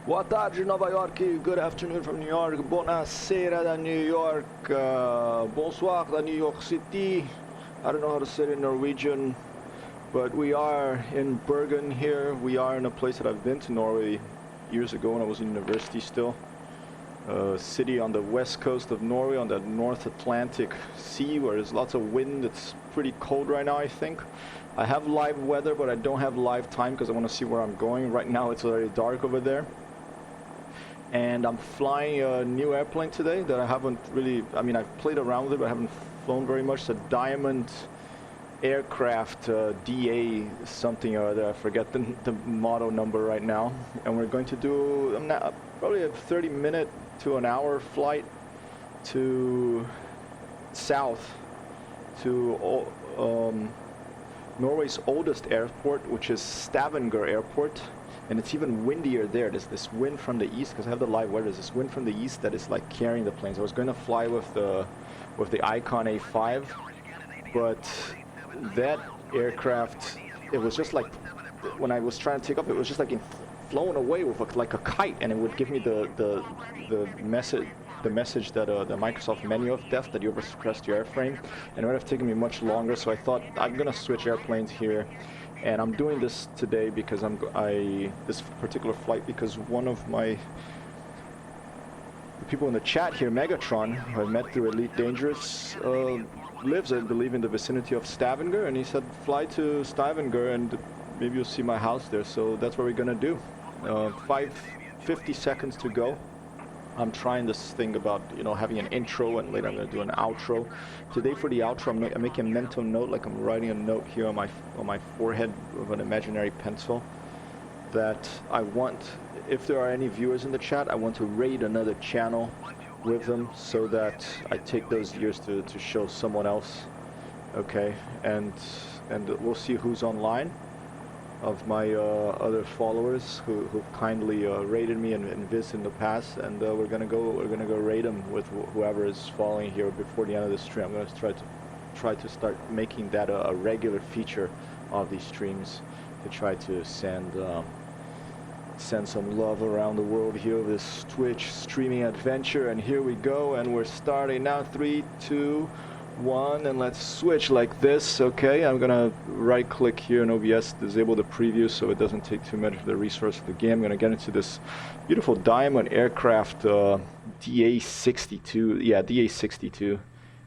Boa tarde, Nova York. Good afternoon from New York. Buonasera da New York. Bonsoir da New York City. I don't know how to say it in Norwegian, but we are in Bergen here. We are in a place that I've been to Norway years ago when I was in university still. A city on the west coast of Norway, on the North Atlantic Sea, where there's lots of wind. It's pretty cold right now, I think. I have live weather, but I don't have live time because I want to see where I'm going. Right now it's already dark over there. And I'm flying a new airplane today that I haven't really, I mean, I've played around with it, but I haven't flown very much. It's a Diamond aircraft, DA something or other. I forget the model number right now. And we're going to do probably a 30-minute to an hour flight to south to Norway's oldest airport, which is Stavanger Airport. And it's even windier there. There's this wind from the east, because I have the live weather. There's this wind from the east that is like carrying the planes. I was going to fly with the Icon A5, but that aircraft, it was just like, when I was trying to take off, it was just like flown away with like a kite, and it would give me the message that the Microsoft menu of death, that you overstressed your airframe, and it would have taken me much longer. So I thought I'm gonna switch airplanes here. And I'm doing this today because this particular flight, because one of the people in the chat here, Megatron, who I met through Elite Dangerous, lives, I believe, in the vicinity of Stavanger, and he said fly to Stavanger and maybe you'll see my house there. So that's what we're gonna do. 50 seconds to go. I'm trying this thing about, you know, having an intro, and later I'm going to do an outro. Today for the outro, I'm making a mental note, like I'm writing a note here on my forehead with an imaginary pencil, that I want, if there are any viewers in the chat, I want to raid another channel with them, so that I take those years to show someone else. Okay, and we'll see who's online of my other followers who kindly raided me and visited in the past, and we're gonna go raid them with whoever is following here before the end of the stream. I'm gonna try to start making that a regular feature of these streams, to try to send some love around the world here with this Twitch streaming adventure. And here we go, and we're starting now. 3, 2, 1, and let's switch like this. Okay, I'm gonna right click here in OBS, disable the preview so it doesn't take too much of the resource of the game. I'm gonna get into this beautiful Diamond aircraft, DA62. Yeah, DA62.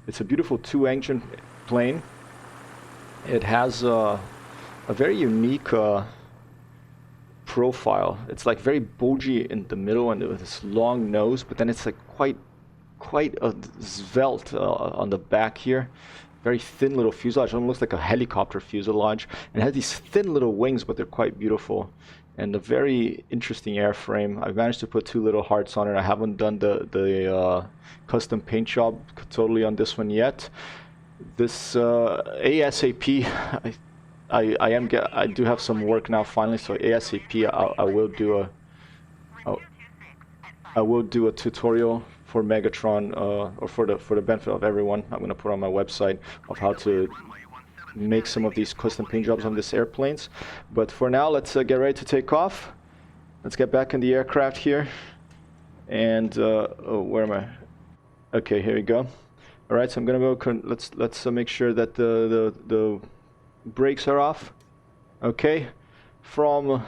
It's a beautiful 2-engine plane. It has a very unique profile. It's like very bulgy in the middle and with this long nose, but then it's like quite a svelte on the back here. Very thin little fuselage. It almost looks like a helicopter fuselage. And it has these thin little wings, but they're quite beautiful. And a very interesting airframe. I've managed to put 2 little hearts on it. I haven't done the custom paint job totally on this one yet. This ASAP, I do have some work now finally. So ASAP, I will do a tutorial for Megatron, or for the benefit of everyone. I'm going to put on my website of how to make some of these custom paint jobs on these airplanes. But for now, let's get ready to take off. Let's get back in the aircraft here. And oh, where am I? Okay, here we go. All right, so I'm going to go. Let's make sure that the brakes are off. Okay, from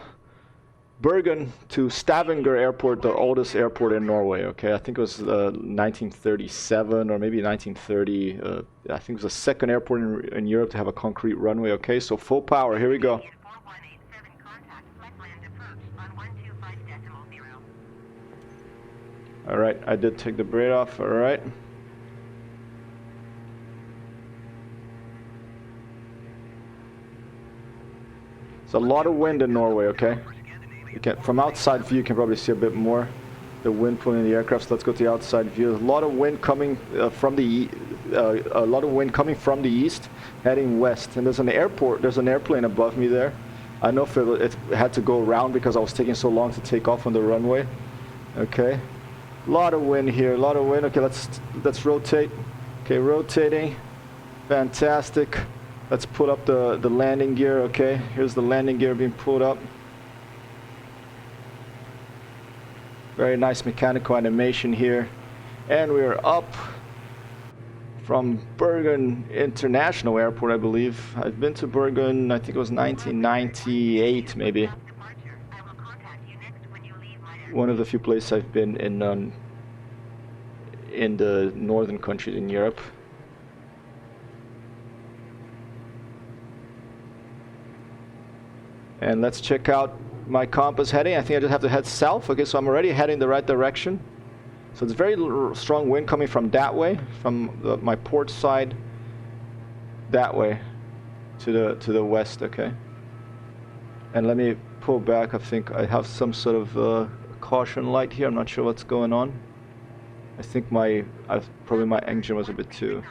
Bergen to Stavanger Airport, the oldest airport in Norway. Okay, I think it was 1937 or maybe 1930. I think it was the second airport in Europe to have a concrete runway. Okay, so full power. Here we go. All right, I did take the brake off. All right. It's a lot of wind in Norway. Okay. You can, from outside view, you can probably see a bit more the wind pulling the aircraft. So let's go to the outside view. There's a lot of wind coming from the east, heading west. And there's an airport. There's an airplane above me there. I don't know if it had to go around because I was taking so long to take off on the runway. Okay, a lot of wind here. A lot of wind. Okay, let's rotate. Okay, rotating. Fantastic. Let's put up the landing gear. Okay, here's the landing gear being pulled up. Very nice mechanical animation here. And we're up from Bergen International Airport, I believe. I've been to Bergen, I think it was 1998 maybe. One of the few places I've been in the northern countries in Europe. And let's check out my compass heading. I think I just have to head south. Okay, so I'm already heading the right direction. So it's very strong wind coming from that way, from my port side, that way to the west. Okay. And let me pull back. I think I have some sort of caution light here. I'm not sure what's going on. I think probably my engine was a bit too.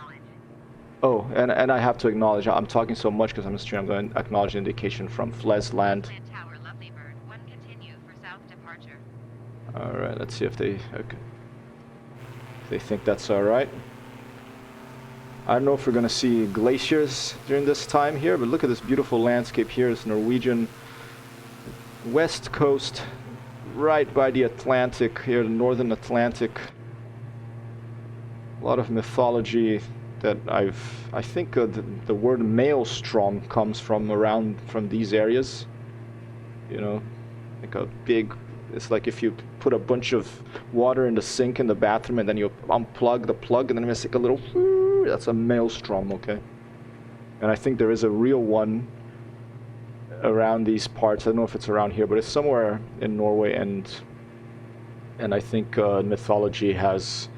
Oh, and I have to acknowledge, I'm talking so much because I'm a stream, I'm going to acknowledge the indication from Flesland. Alright, let's see if they think that's alright. I don't know if we're going to see glaciers during this time here, but look at this beautiful landscape here. It's Norwegian west coast, right by the Atlantic here, the northern Atlantic. A lot of mythology that I think the word maelstrom comes from these areas. You know, like a big, it's like if you put a bunch of water in the sink in the bathroom and then you unplug the plug and then it's like a little, that's a maelstrom, okay? And I think there is a real one around these parts. I don't know if it's around here, but it's somewhere in Norway, and I think mythology has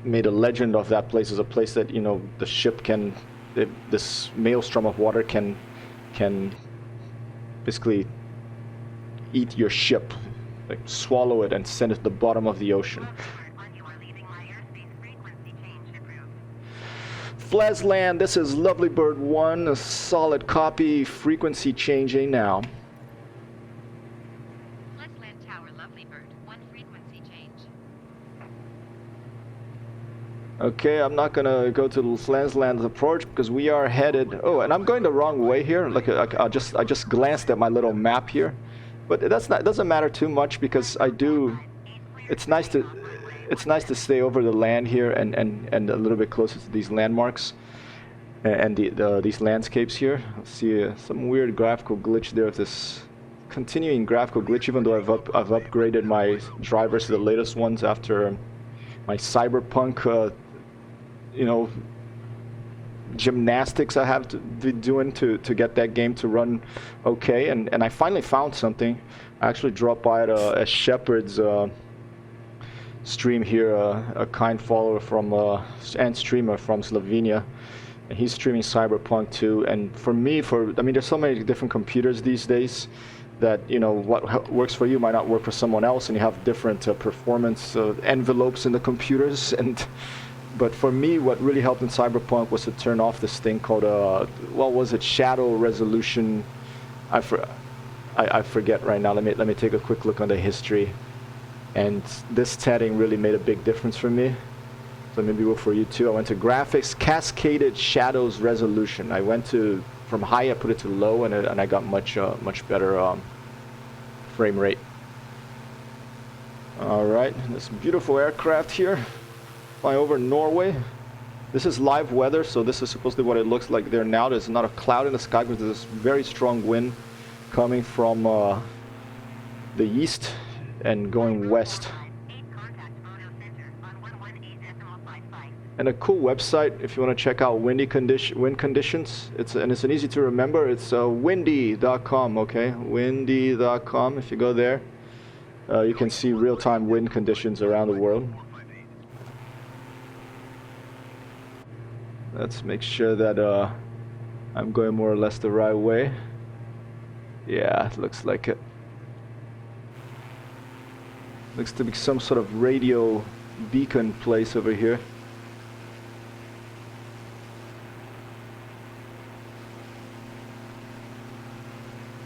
made a legend of that place as a place that, you know, the ship can, this maelstrom of water can basically eat your ship, like swallow it and send it to the bottom of the ocean. Flesland, this is Lovely Bird 1, a solid copy, frequency changing now. Okay, I'm not gonna go to Flesland's approach because we are headed. Oh, and I'm going the wrong way here. Like I just glanced at my little map here, but it doesn't matter too much because I do. It's nice to stay over the land here and a little bit closer to these landmarks and these landscapes here. Let's see some weird graphical glitch there with this continuing graphical glitch. Even though I've upgraded my drivers to the latest ones after my cyberpunk. You know, gymnastics I have to be doing to get that game to run okay, and I finally found something. I actually dropped by at a Shepherd's stream here, a kind follower from and streamer from Slovenia, and he's streaming Cyberpunk 2. And for me, I mean, there's so many different computers these days that, you know, what works for you might not work for someone else, and you have different performance envelopes in the computers. But for me, what really helped in Cyberpunk was to turn off this thing called what was it? Shadow resolution. I forget right now. Let me take a quick look on the history. And this setting really made a big difference for me. So maybe it will for you too. I went to graphics, cascaded shadows resolution. I went to from high, I put it to low, and I got much better frame rate. All right, this beautiful aircraft here. Flying over Norway. This is live weather, so this is supposedly what it looks like there now. There's not a cloud in the sky, but there's very strong wind coming from the east and going west. And a cool website if you want to check out wind conditions. It's an easy to remember. It's windy.com, okay? Windy.com. If you go there, you can see real-time wind conditions around the world. Let's make sure that I'm going more or less the right way. Yeah, it looks like it. Looks to be some sort of radio beacon place over here.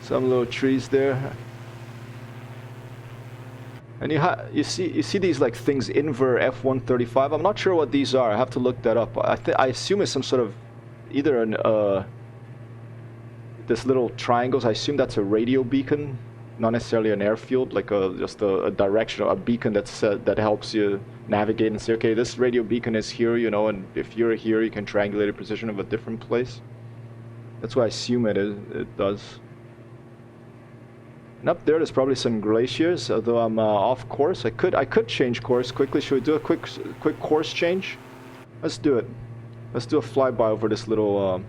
Some little trees there. And you see these like things Inver F-135. I'm not sure what these are. I have to look that up. I assume it's some sort of either an this little triangles. I assume that's a radio beacon not necessarily an airfield, like just a direction, a beacon that helps you navigate and say, okay, this radio beacon is here, you know, and if you're here, you can triangulate a position of a different place. That's what I assume it does. And up there's probably some glaciers, although I'm off course. I could change course quickly. Should we do a quick course change? Let's do it. Let's do a flyby over this little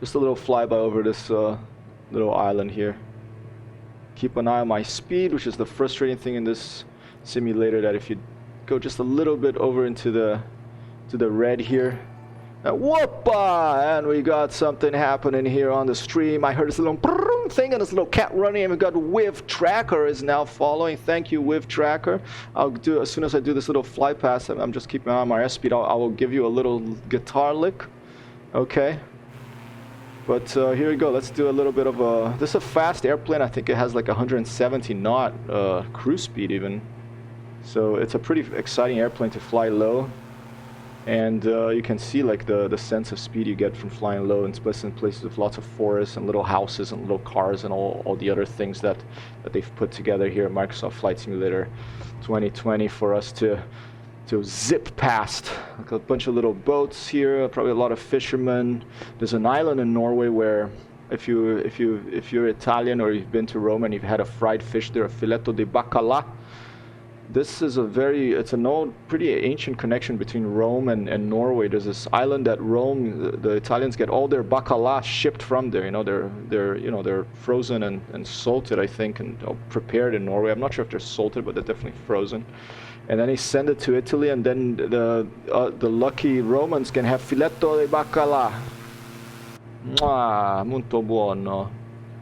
just a little flyby over this little island here. Keep an eye on my speed, which is the frustrating thing in this simulator, that if you go just a little bit over into the red here, whoopa! And we got something happening here on the stream. I heard this little thing and this little cat running, and we got Wiv Tracker is now following. Thank you, Wiv Tracker. I'll do, as soon as I do this little fly pass, I'm just keeping an eye on my airspeed. I will give you a little guitar lick. Okay. But here we go. Let's do a little bit of a... This is a fast airplane. I think it has like 170 knot cruise speed even. So it's a pretty exciting airplane to fly low. And you can see like the sense of speed you get from flying low, and especially in places with lots of forests and little houses and little cars and all the other things that they've put together here at Microsoft Flight Simulator 2020 for us to zip past. Like a bunch of little boats here, probably a lot of fishermen. There's an island in Norway where if you're Italian or you've been to Rome and you've had a fried fish there, a filetto di bacala. This is it's an old, pretty ancient connection between Rome and Norway. There's this island at Rome. The Italians get all their bacala shipped from there. You know, they're frozen and salted, I think, and prepared in Norway. I'm not sure if they're salted, but they're definitely frozen. And then they send it to Italy, and then the lucky Romans can have filetto di bacala. Mwah, molto buono.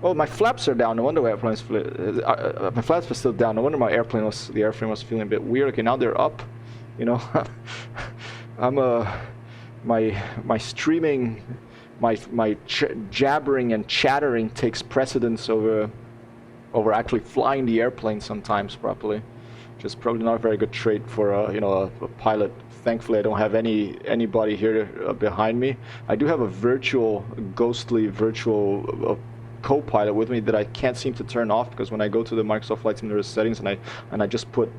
Oh, my flaps are down. No wonder my airplane's my flaps are still down. No wonder the airframe was feeling a bit weird. Okay, now they're up. You know, I'm my streaming, my jabbering and chattering takes precedence over actually flying the airplane sometimes properly, which is probably not a very good trait for a pilot. Thankfully, I don't have anybody here behind me. I do have a ghostly virtual co-pilot with me that I can't seem to turn off, because when I go to the Microsoft Flight Simulator settings and I just put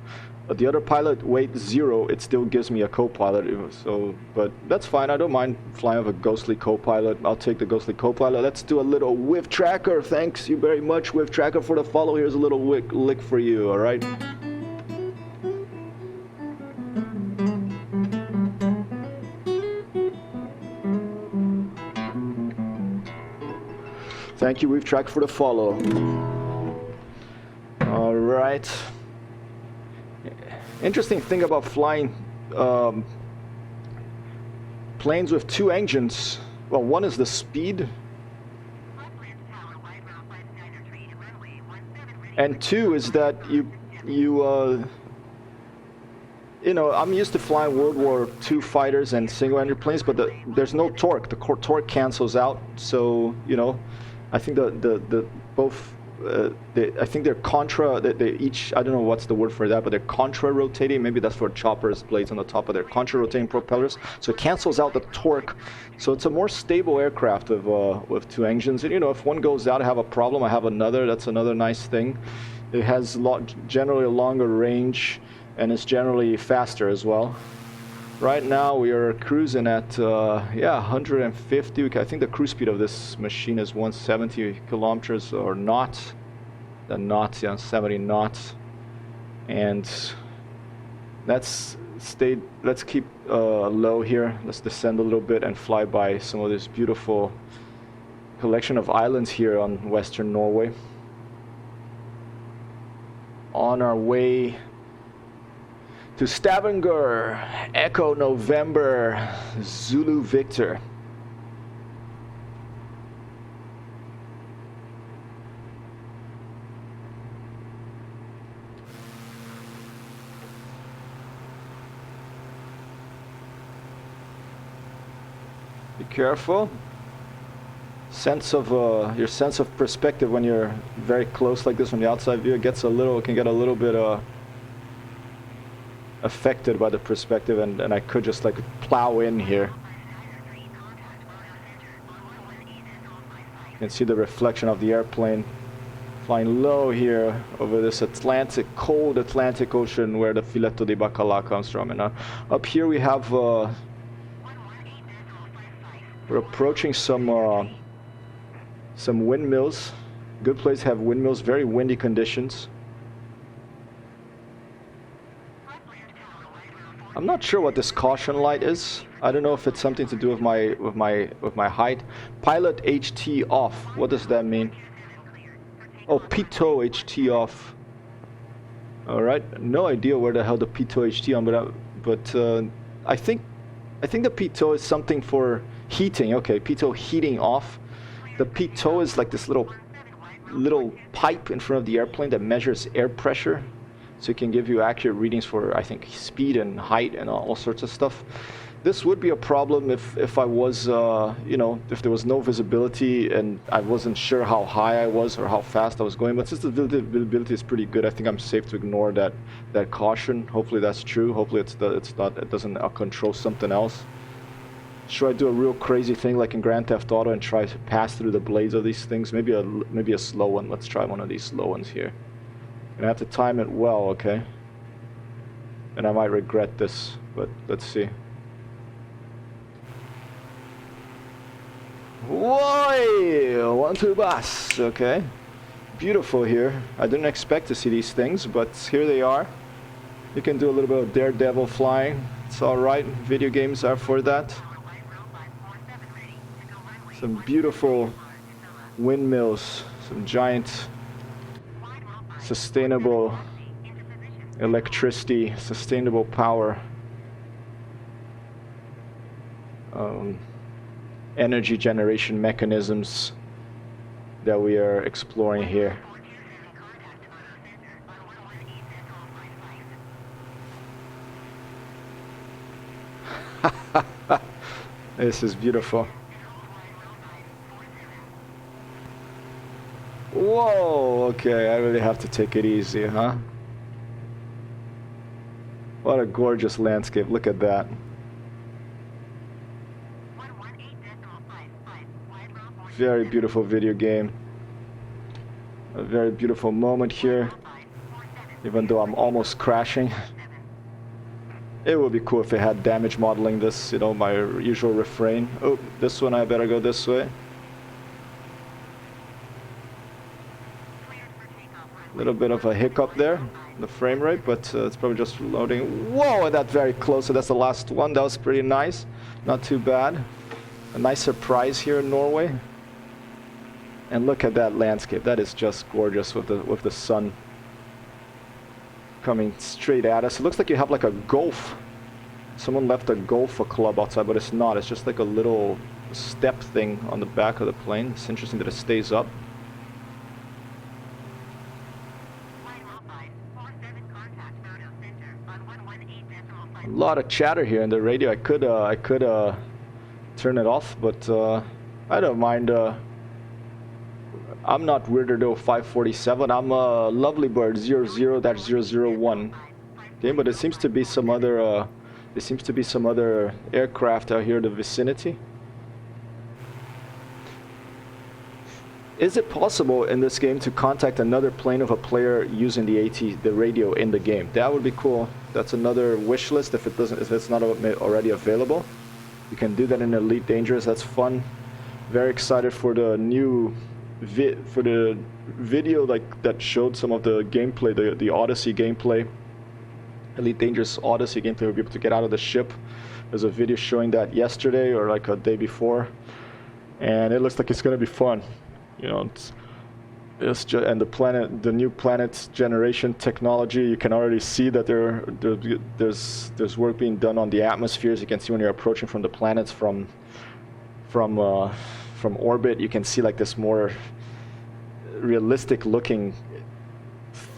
the other pilot weight 0, it still gives me a co-pilot. So, but that's fine. I don't mind flying with a ghostly co-pilot. I'll take the ghostly co-pilot. Let's do a little Wiv Tracker. Thanks you very much, Wiv Tracker, for the follow. Here's a little lick for you. All right. Thank you, Wiv Tracker, for the follow. All right. Interesting thing about flying planes with two engines. Well, one is the speed, and two is that I'm used to flying World War II fighters and single-engine planes, but there's no torque. The torque cancels out, so I think I think they're contra. They each, I don't know what's the word for that, but they're contra rotating. Maybe that's for choppers, blades on the top of their contra rotating propellers. So it cancels out the torque. So it's a more stable aircraft with two engines. And if one goes out, I have a problem, I have another. That's another nice thing. It has generally a longer range, and it's generally faster as well. Right now we are cruising at 150. I think the cruise speed of this machine is 170 kilometers or knots. The knots, 70 knots. And let's keep low here. Let's descend a little bit and fly by some of this beautiful collection of islands here on western Norway. On our way to Stavanger, Echo November, Zulu Victor. Be careful. Your sense of perspective when you're very close like this from the outside view, it can get a little bit affected by the perspective, and I could just plow in here. can see the reflection of the airplane flying low here over this Atlantic, cold Atlantic Ocean where the filetto di bacalà comes from. And up here we have, we're approaching some windmills. Good place to have windmills, very windy conditions. I'm not sure what this caution light is. I don't know if it's something to do with my height. Pilot HT off. What does that mean? Oh, pitot HT off. All right. No idea where the hell the pitot HT on, but I think the pitot is something for heating. Okay, pitot heating off. The pitot is like this little pipe in front of the airplane that measures air pressure. So it can give you accurate readings for, I think, speed and height and all sorts of stuff. This would be a problem if I was, you know, if there was no visibility and I wasn't sure how high I was or how fast I was going. But since the visibility is pretty good, I think I'm safe to ignore that caution. Hopefully that's true. Hopefully it doesn't control something else. Should I do a real crazy thing like in Grand Theft Auto and try to pass through the blades of these things? Maybe a slow one. Let's try one of these slow ones here. And I have to time it well, okay? And I might regret this, but let's see. Whoa! 1, 2 bus, okay. Beautiful here. I didn't expect to see these things, but here they are. You can do a little bit of daredevil flying. It's alright. Video games are for that. Some beautiful windmills, some giant sustainable electricity, sustainable power, energy generation mechanisms that we are exploring here. This is beautiful. Whoa, okay, I really have to take it easy, huh? What a gorgeous landscape, look at that. Very beautiful video game. A very beautiful moment here, even though I'm almost crashing. It would be cool if it had damage modeling this, you know, my usual refrain. Oh, this one I better go this way. A little bit of a hiccup there, the frame rate, but it's probably just loading. Whoa, that's very close. So that's the last one. That was pretty nice. Not too bad. A nice surprise here in Norway. And look at that landscape. That is just gorgeous with the sun coming straight at us. It looks like you have like a golf. Someone left a golf club outside, but it's not. It's just like a little step thing on the back of the plane. It's interesting that it stays up. A lot of chatter here in the radio. I could turn it off, but I don't mind. I'm not Weirdo 547. I'm a Lovely-Bird 00-001. Okay, but it seems to be some other. There seems to be some other aircraft out here in the vicinity. Is it possible in this game to contact another plane of a player using the radio in the game? That would be cool. That's another wish list if it's not already available. You can do that in Elite Dangerous. That's fun. Very excited for the new video like that showed some of the gameplay, the Odyssey gameplay. Elite Dangerous Odyssey gameplay. We'll be able to get out of the ship. There's a video showing that yesterday or like a day before, and it looks like it's gonna be fun. You know, and the new planet's generation technology. You can already see that there's work being done on the atmospheres. You can see when you're approaching from the planets from orbit. You can see like this more realistic looking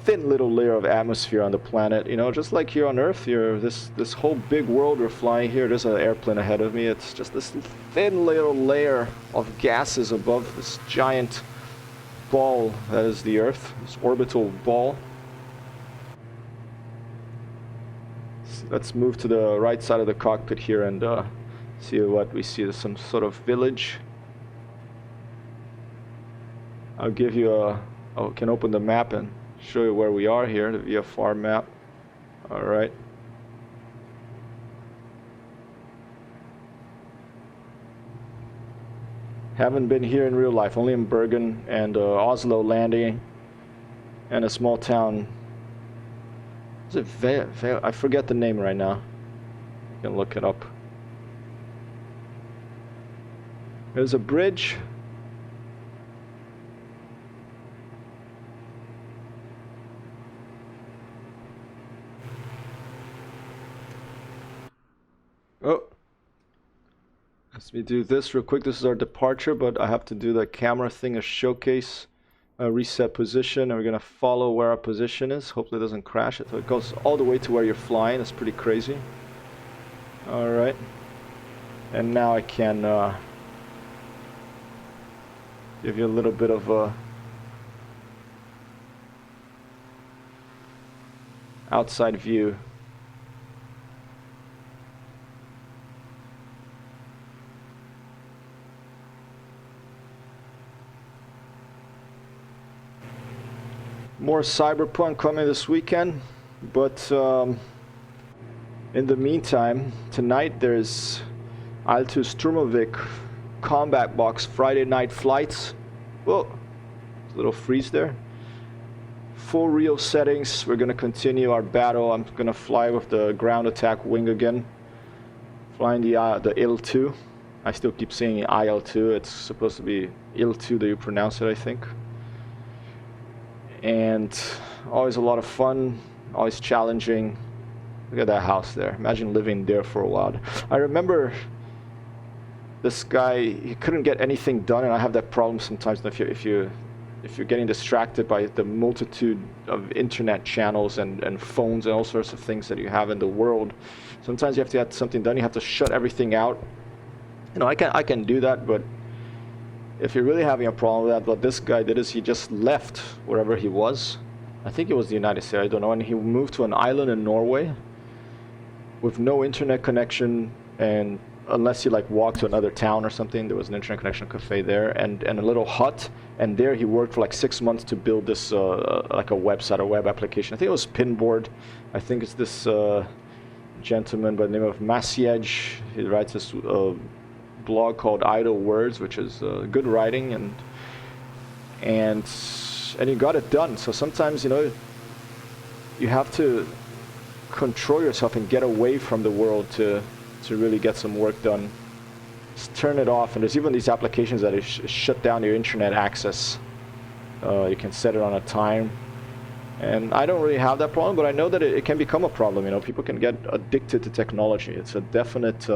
thin little layer of atmosphere on the planet. You know, just like here on Earth, this whole big world we're flying here. There's an airplane ahead of me. It's just this thin little layer of gases above this giant ball that is the Earth, this orbital ball. So let's move to the right side of the cockpit here and see what we see. There's some sort of village. I'll give you a, I can open the map and show you where we are here, the VFR map. All right. Haven't been here in real life, only in Bergen and Oslo landing and a small town. Is it I forget the name right now. You can look it up. There's a bridge. Oh. Let me do this real quick. This is our departure, but I have to do the camera thing, a showcase, a reset position, and we're gonna follow where our position is. Hopefully it doesn't crash it. So it goes all the way to where you're flying. That's pretty crazy. All right. And now I can give you a little bit of a outside view. More Cyberpunk coming this weekend, but in the meantime, tonight there's Altu Sturmovik combat box Friday night flights. Whoa, a little freeze there. Full Rio settings. We're gonna continue our battle. I'm gonna fly with the ground attack wing again, flying the IL-2. I still keep saying IL-2. It's supposed to be IL-2 that you pronounce it, I think. And always a lot of fun, always challenging. Look at that house there. Imagine living there for a while. I remember this guy, he couldn't get anything done, and I have that problem sometimes if you're getting distracted by the multitude of internet channels and phones and all sorts of things that you have in the world. Sometimes you have to get something done, you have to shut everything out. You know, I can do that, but if you're really having a problem with that, what this guy did is he just left wherever he was. I think it was the United States, I don't know, and he moved to an island in Norway with no internet connection, and unless you like walk to another town or something, there was an internet connection cafe there, and a little hut, and there he worked for like 6 months to build this like a website, a web application. I think it was Pinboard. I think it's this gentleman by the name of Masiej. He writes this blog called Idle Words, which is good writing, and he got it done. So sometimes, you know, you have to control yourself and get away from the world to really get some work done. Just turn it off, and there's even these applications that shut down your internet access. You can set it on a time, and I don't really have that problem, but I know that it can become a problem. You know, people can get addicted to technology. It's a definite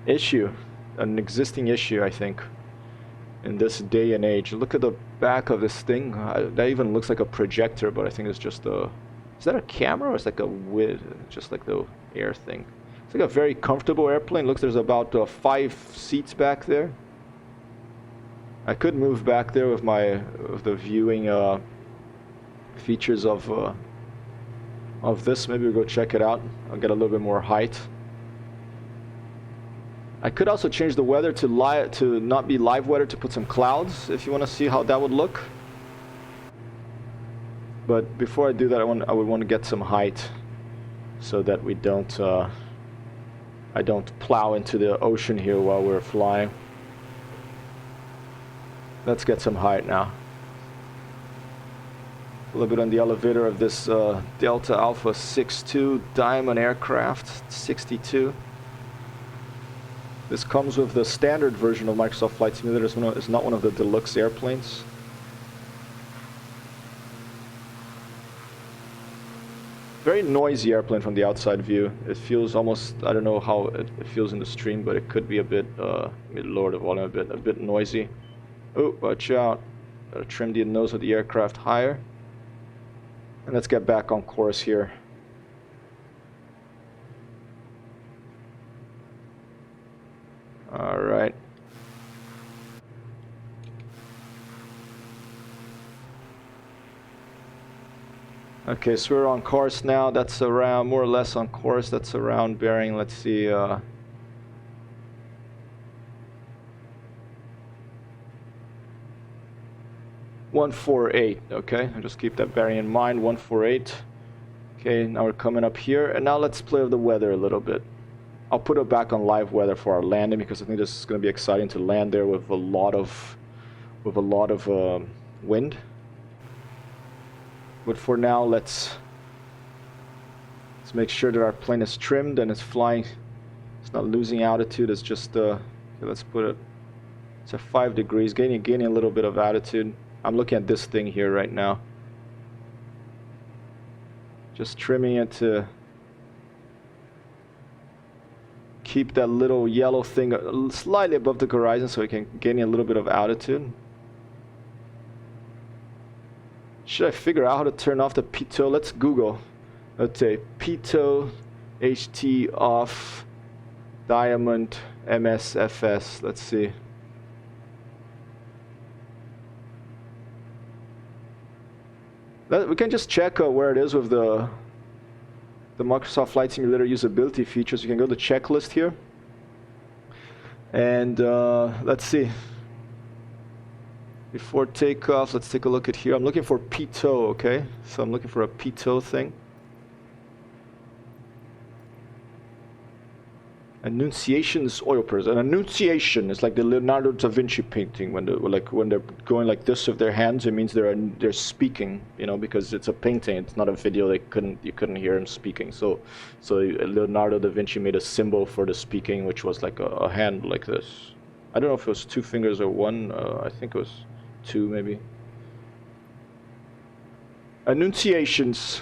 issue, an existing issue, I think, in this day and age. Look at the back of this thing. That even looks like a projector, but I think it's just a... Is that a camera, or is it like a width, just like the air thing? It's like a very comfortable airplane. Looks, there's about 5 seats back there. I could move back there with the viewing features of this. Maybe we'll go check it out. I'll get a little bit more height. I could also change the weather to not be live weather, to put some clouds if you want to see how that would look. But before I do that, I would want to get some height so that we don't I don't plow into the ocean here while we're flying. Let's get some height now. A little bit on the elevator of this Delta Alpha 62 Diamond aircraft 62. This comes with the standard version of Microsoft Flight Simulator. It's not one of the deluxe airplanes. Very noisy airplane from the outside view. It feels almost, I don't know how it feels in the stream, but it could be a bit, lower the volume a bit noisy. Oh, watch out. Gotta trim the nose of the aircraft higher. And let's get back on course here. All right. Okay, so we're on course now. That's around, more or less on course. That's around bearing, let's see, 148, okay? I'll just keep that bearing in mind, 148. Okay, now we're coming up here, and now let's play with the weather a little bit. I'll put it back on live weather for our landing because I think this is going to be exciting to land there with a lot of wind. But for now, let's make sure that our plane is trimmed and it's flying. It's not losing altitude. It's just okay, let's put it. It's at 5 degrees, gaining a little bit of altitude. I'm looking at this thing here right now. Just trimming it to keep that little yellow thing slightly above the horizon so it can gain a little bit of altitude. Should I figure out how to turn off the pitot? Let's Google. Let's say pitot HT off diamond MSFS. Let's see. We can just check where it is with the Microsoft Flight Simulator usability features. You can go to the checklist here. And let's see. Before takeoff, let's take a look at here. I'm looking for pitot, okay? So I'm looking for a pitot thing. Annunciation is oil press. An annunciation is like the Leonardo da Vinci painting when they're going like this with their hands. It means they're speaking, you know, because it's a painting. It's not a video. You couldn't hear him speaking. So Leonardo da Vinci made a symbol for the speaking, which was like a hand like this. I don't know if it was 2 fingers or 1. I think it was 2 maybe. Annunciations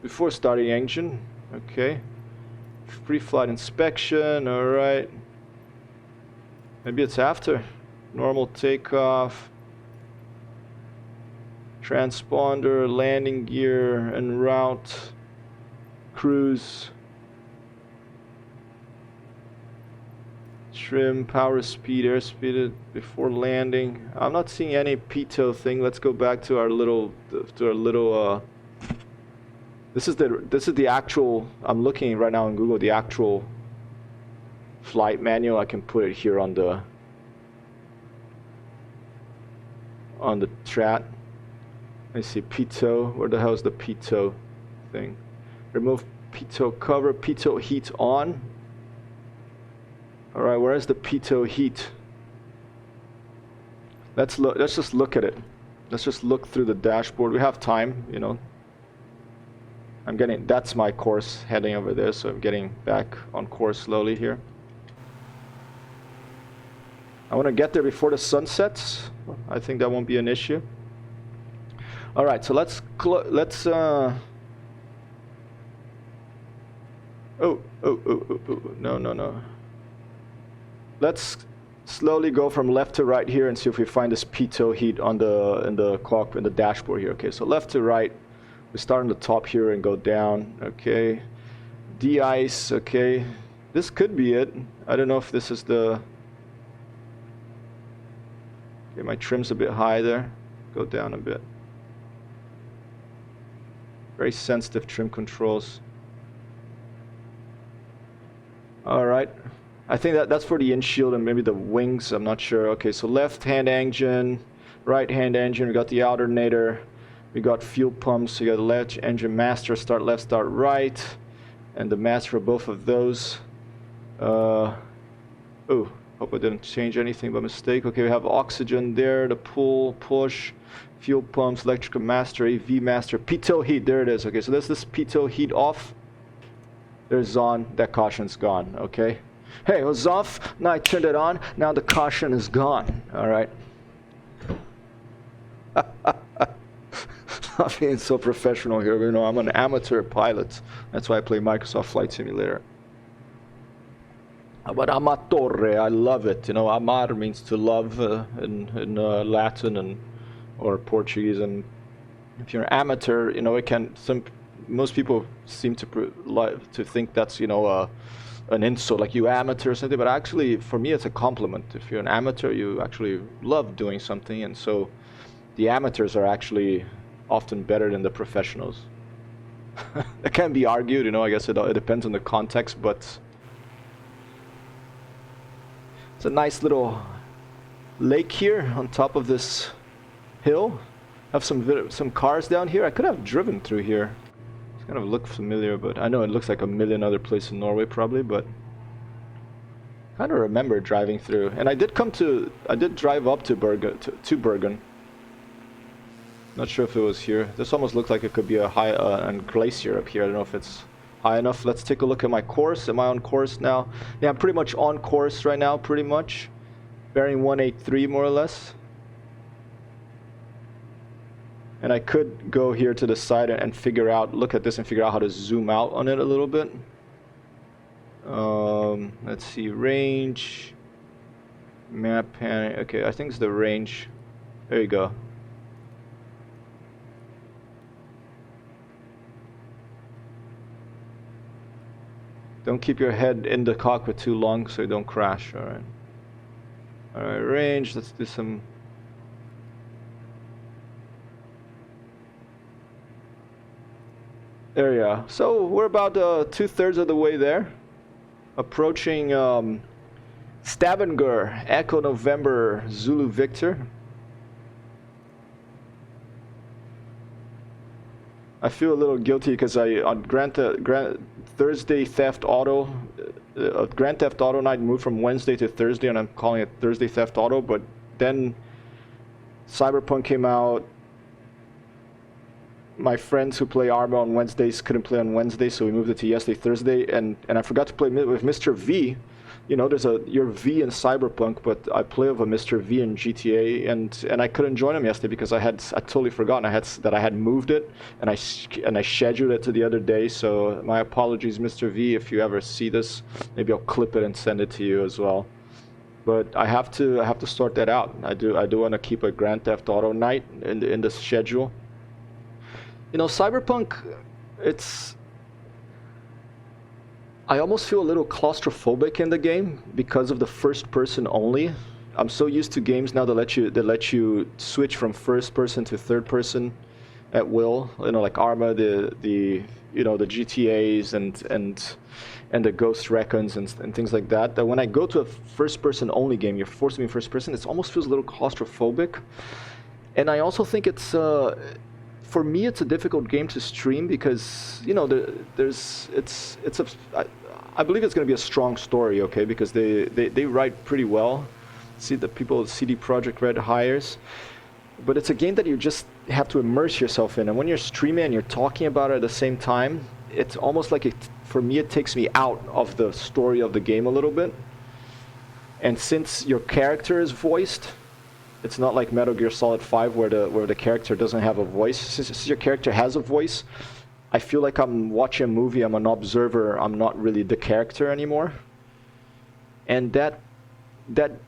before starting engine. Okay. Pre-flight inspection, alright. Maybe it's after. Normal takeoff. Transponder, landing gear, en route. Cruise. Trim, power speed, airspeed before landing. I'm not seeing any pitot thing. Let's go back to our little This is the actual, I'm looking right now on Google, the actual flight manual. I can put it here on the chat. I see pitot. Where the hell is the pitot thing? Remove pitot cover, pitot heat on. All right, where is the pitot heat? Let's just look at it. Let's just look through the dashboard. We have time, you know. That's my course heading over there, so I'm getting back on course slowly here. I want to get there before the sun sets. I think that won't be an issue. All right, so let's no. Let's slowly go from left to right here and see if we find this pitot heat in the cockpit, in the dashboard here. Okay, so left to right. We start on the top here and go down, okay. De-ice, okay. This could be it. I don't know if this is the... Okay, my trim's a bit high there. Go down a bit. Very sensitive trim controls. Alright. I think that's for the windshield and maybe the wings, I'm not sure. Okay, so left-hand engine, right-hand engine, we got the alternator. We got fuel pumps, we got the left engine master, start left, start right, and the master for both of those. Oh, hope I didn't change anything by mistake. Okay, we have oxygen there, the pull, push, fuel pumps, electrical master, AV master, pitot heat, there it is. Okay, so this pitot heat off. There's on, that caution's gone, okay. Hey, it was off, now I turned it on, now the caution is gone, all right. Not being so professional here, you know, I'm an amateur pilot. That's why I play Microsoft Flight Simulator. But amatore, I love it. You know, amar means to love in Latin or Portuguese. And if you're an amateur, you know, most people seem to think that's, you know, an insult, like you amateur or something. But actually, for me, it's a compliment. If you're an amateur, you actually love doing something, and so the amateurs are actually often better than the professionals. It can be argued, you know, I guess it depends on the context, but it's a nice little lake here on top of this hill. Have some cars down here. I could have driven through here. It's kind of look familiar, but I know it looks like a million other places in Norway probably, but I kind of remember driving through. And I did drive up to Bergen, to Bergen. Not sure if it was here. This almost looked like it could be a glacier up here. I don't know if it's high enough. Let's take a look at my course. Am I on course now? Yeah, I'm pretty much on course right now, pretty much. Bearing 183 more or less. And I could go here to the side and figure out, look at this and figure out how to zoom out on it a little bit. Let's see, range, map panning. Okay, I think it's the range. There you go. Don't keep your head in the cockpit too long so you don't crash. All right. All right, range. Let's do some. There you are. So we're about 2/3 of the way there. Approaching Stavanger, Echo November, Zulu Victor. I feel a little guilty because on Thursday Theft Auto, Grand Theft Auto night moved from Wednesday to Thursday, and I'm calling it Thursday Theft Auto. But then Cyberpunk came out. My friends who play Arma on Wednesdays couldn't play on Wednesday, so we moved it to yesterday, Thursday, and I forgot to play with Mr. V. You know, there's your V in Cyberpunk, but I play with a Mr. V in GTA, and I couldn't join him yesterday because I totally forgotten that I had moved it, and I scheduled it to the other day. So my apologies, Mr. V, if you ever see this. Maybe I'll clip it and send it to you as well. But I have to sort that out. I do want to keep a Grand Theft Auto night in the schedule. You know, Cyberpunk, I almost feel a little claustrophobic in the game because of the first person only. I'm so used to games now that let you switch from first person to third person at will. You know, like Arma, the GTAs and the Ghost Recons and things like that. That when I go to a first person only game, you're forced to be in first person. It almost feels a little claustrophobic. And I also think it's for me, it's a difficult game to stream because, you know, I believe it's going to be a strong story, okay, because they write pretty well. See the people CD Projekt Red hires. But it's a game that you just have to immerse yourself in. And when you're streaming and you're talking about it at the same time, it's almost like for me, it takes me out of the story of the game a little bit. And since your character is voiced, it's not like Metal Gear Solid 5 where the character doesn't have a voice. Since your character has a voice, I feel like I'm watching a movie, I'm an observer, I'm not really the character anymore. And that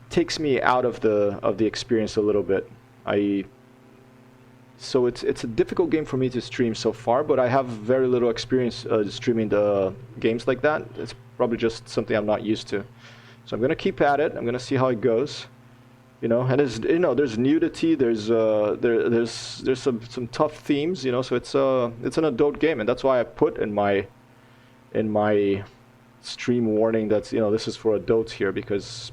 takes me out of the experience a little bit. So it's a difficult game for me to stream so far, but I have very little experience streaming the games like that. It's probably just something I'm not used to. So I'm gonna keep at it. I'm gonna see how it goes. You know, and there's nudity, there's some tough themes, you know, so it's an adult game, and that's why I put in my stream warning that, you know, this is for adults here because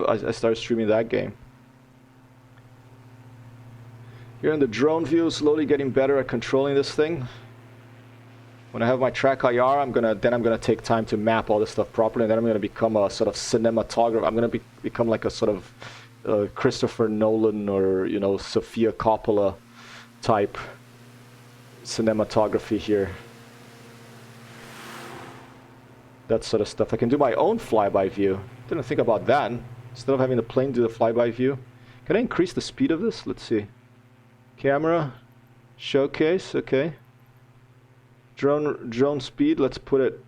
I started streaming that game. Here in the drone view, slowly getting better at controlling this thing. When I have my track IR, I'm gonna take time to map all this stuff properly, and then I'm gonna become a sort of cinematographer. I'm gonna become like a sort of Christopher Nolan or, you know, Sofia Coppola type cinematography here. That sort of stuff. I can do my own flyby view. Didn't think about that. Instead of having the plane do the flyby view. Can I increase the speed of this? Let's see. Camera. Showcase. Okay. Drone speed. Let's put it.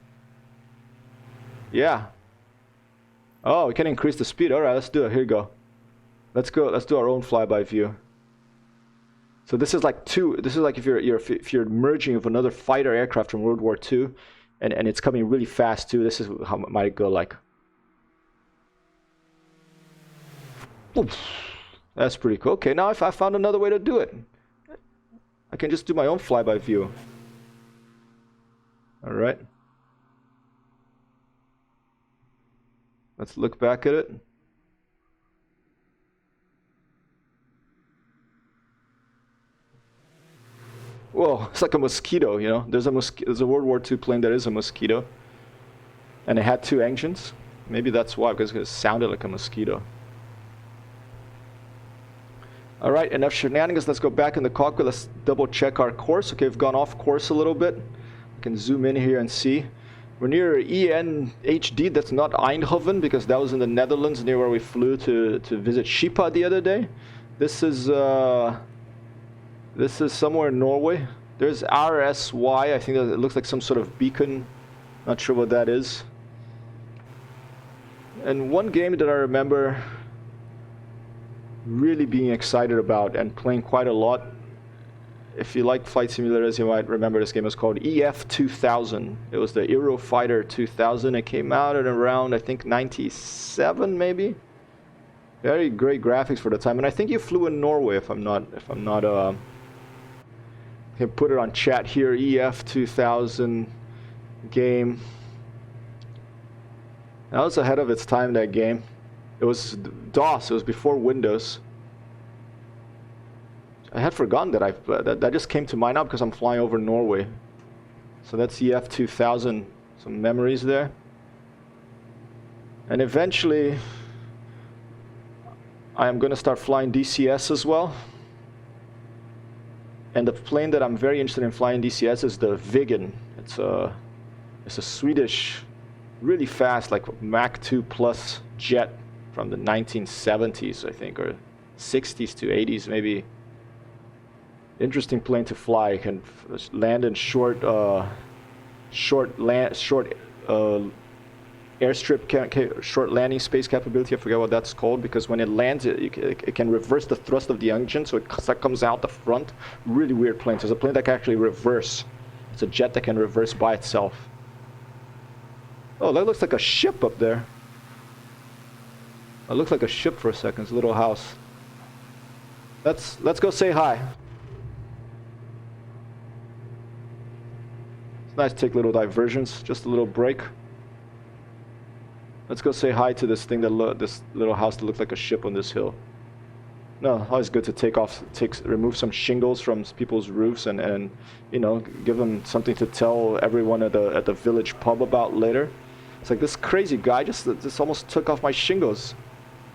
Yeah. Oh, we can increase the speed. Alright, let's do it. Here you go. Let's go. Let's do our own flyby view. So this is like if you're merging with another fighter aircraft from World War II, and it's coming really fast too. This is how it might go like. Oops. That's pretty cool. Okay, now if I found another way to do it, I can just do my own flyby view. All right. Let's look back at it. Whoa, it's like a mosquito, you know? There's a World War II plane that is a mosquito. And it had 2 engines. Maybe that's why, because it sounded like a mosquito. All right, enough shenanigans. Let's go back in the cockpit. Let's double check our course. Okay, we've gone off course a little bit. I can zoom in here and see. We're near ENHD. That's not Eindhoven, because that was in the Netherlands, near where we flew to visit Shipa the other day. This is somewhere in Norway. There's RSY. I think that it looks like some sort of beacon. Not sure what that is. And one game that I remember really being excited about and playing quite a lot, if you like flight simulators, you might remember this game. It was called EF 2000. It was the Eurofighter 2000. It came out at around, I think, 97 maybe. Very great graphics for the time, and I think you flew in Norway. If I'm not, I can put it on chat here. EF 2000 game. That was ahead of its time, that game. It was DOS. It was before Windows. I had forgotten that that just came to mind now because I'm flying over Norway. So that's EF 2000. Some memories there. And eventually, I am going to start flying DCS as well. And the plane that I'm very interested in flying DCS is the Bergen. It's a Swedish, really fast, like Mach 2 plus jet from the 1970s, I think, or 60s to 80s, maybe. Interesting plane to fly. It can land in short airstrip, short landing space capability. I forget what that's called, because when it lands, it can reverse the thrust of the engine, so it comes out the front. Really weird plane. So it's a plane that can actually reverse. It's a jet that can reverse by itself. Oh, that looks like a ship up there. It looks like a ship for a second. It's a little house. Let's go say hi. It's nice to take little diversions, just a little break. Let's go say hi to this thing this little house that looks like a ship on this hill. No, always good to remove some shingles from people's roofs and you know, give them something to tell everyone at the village pub about later. It's like, this crazy guy just almost took off my shingles.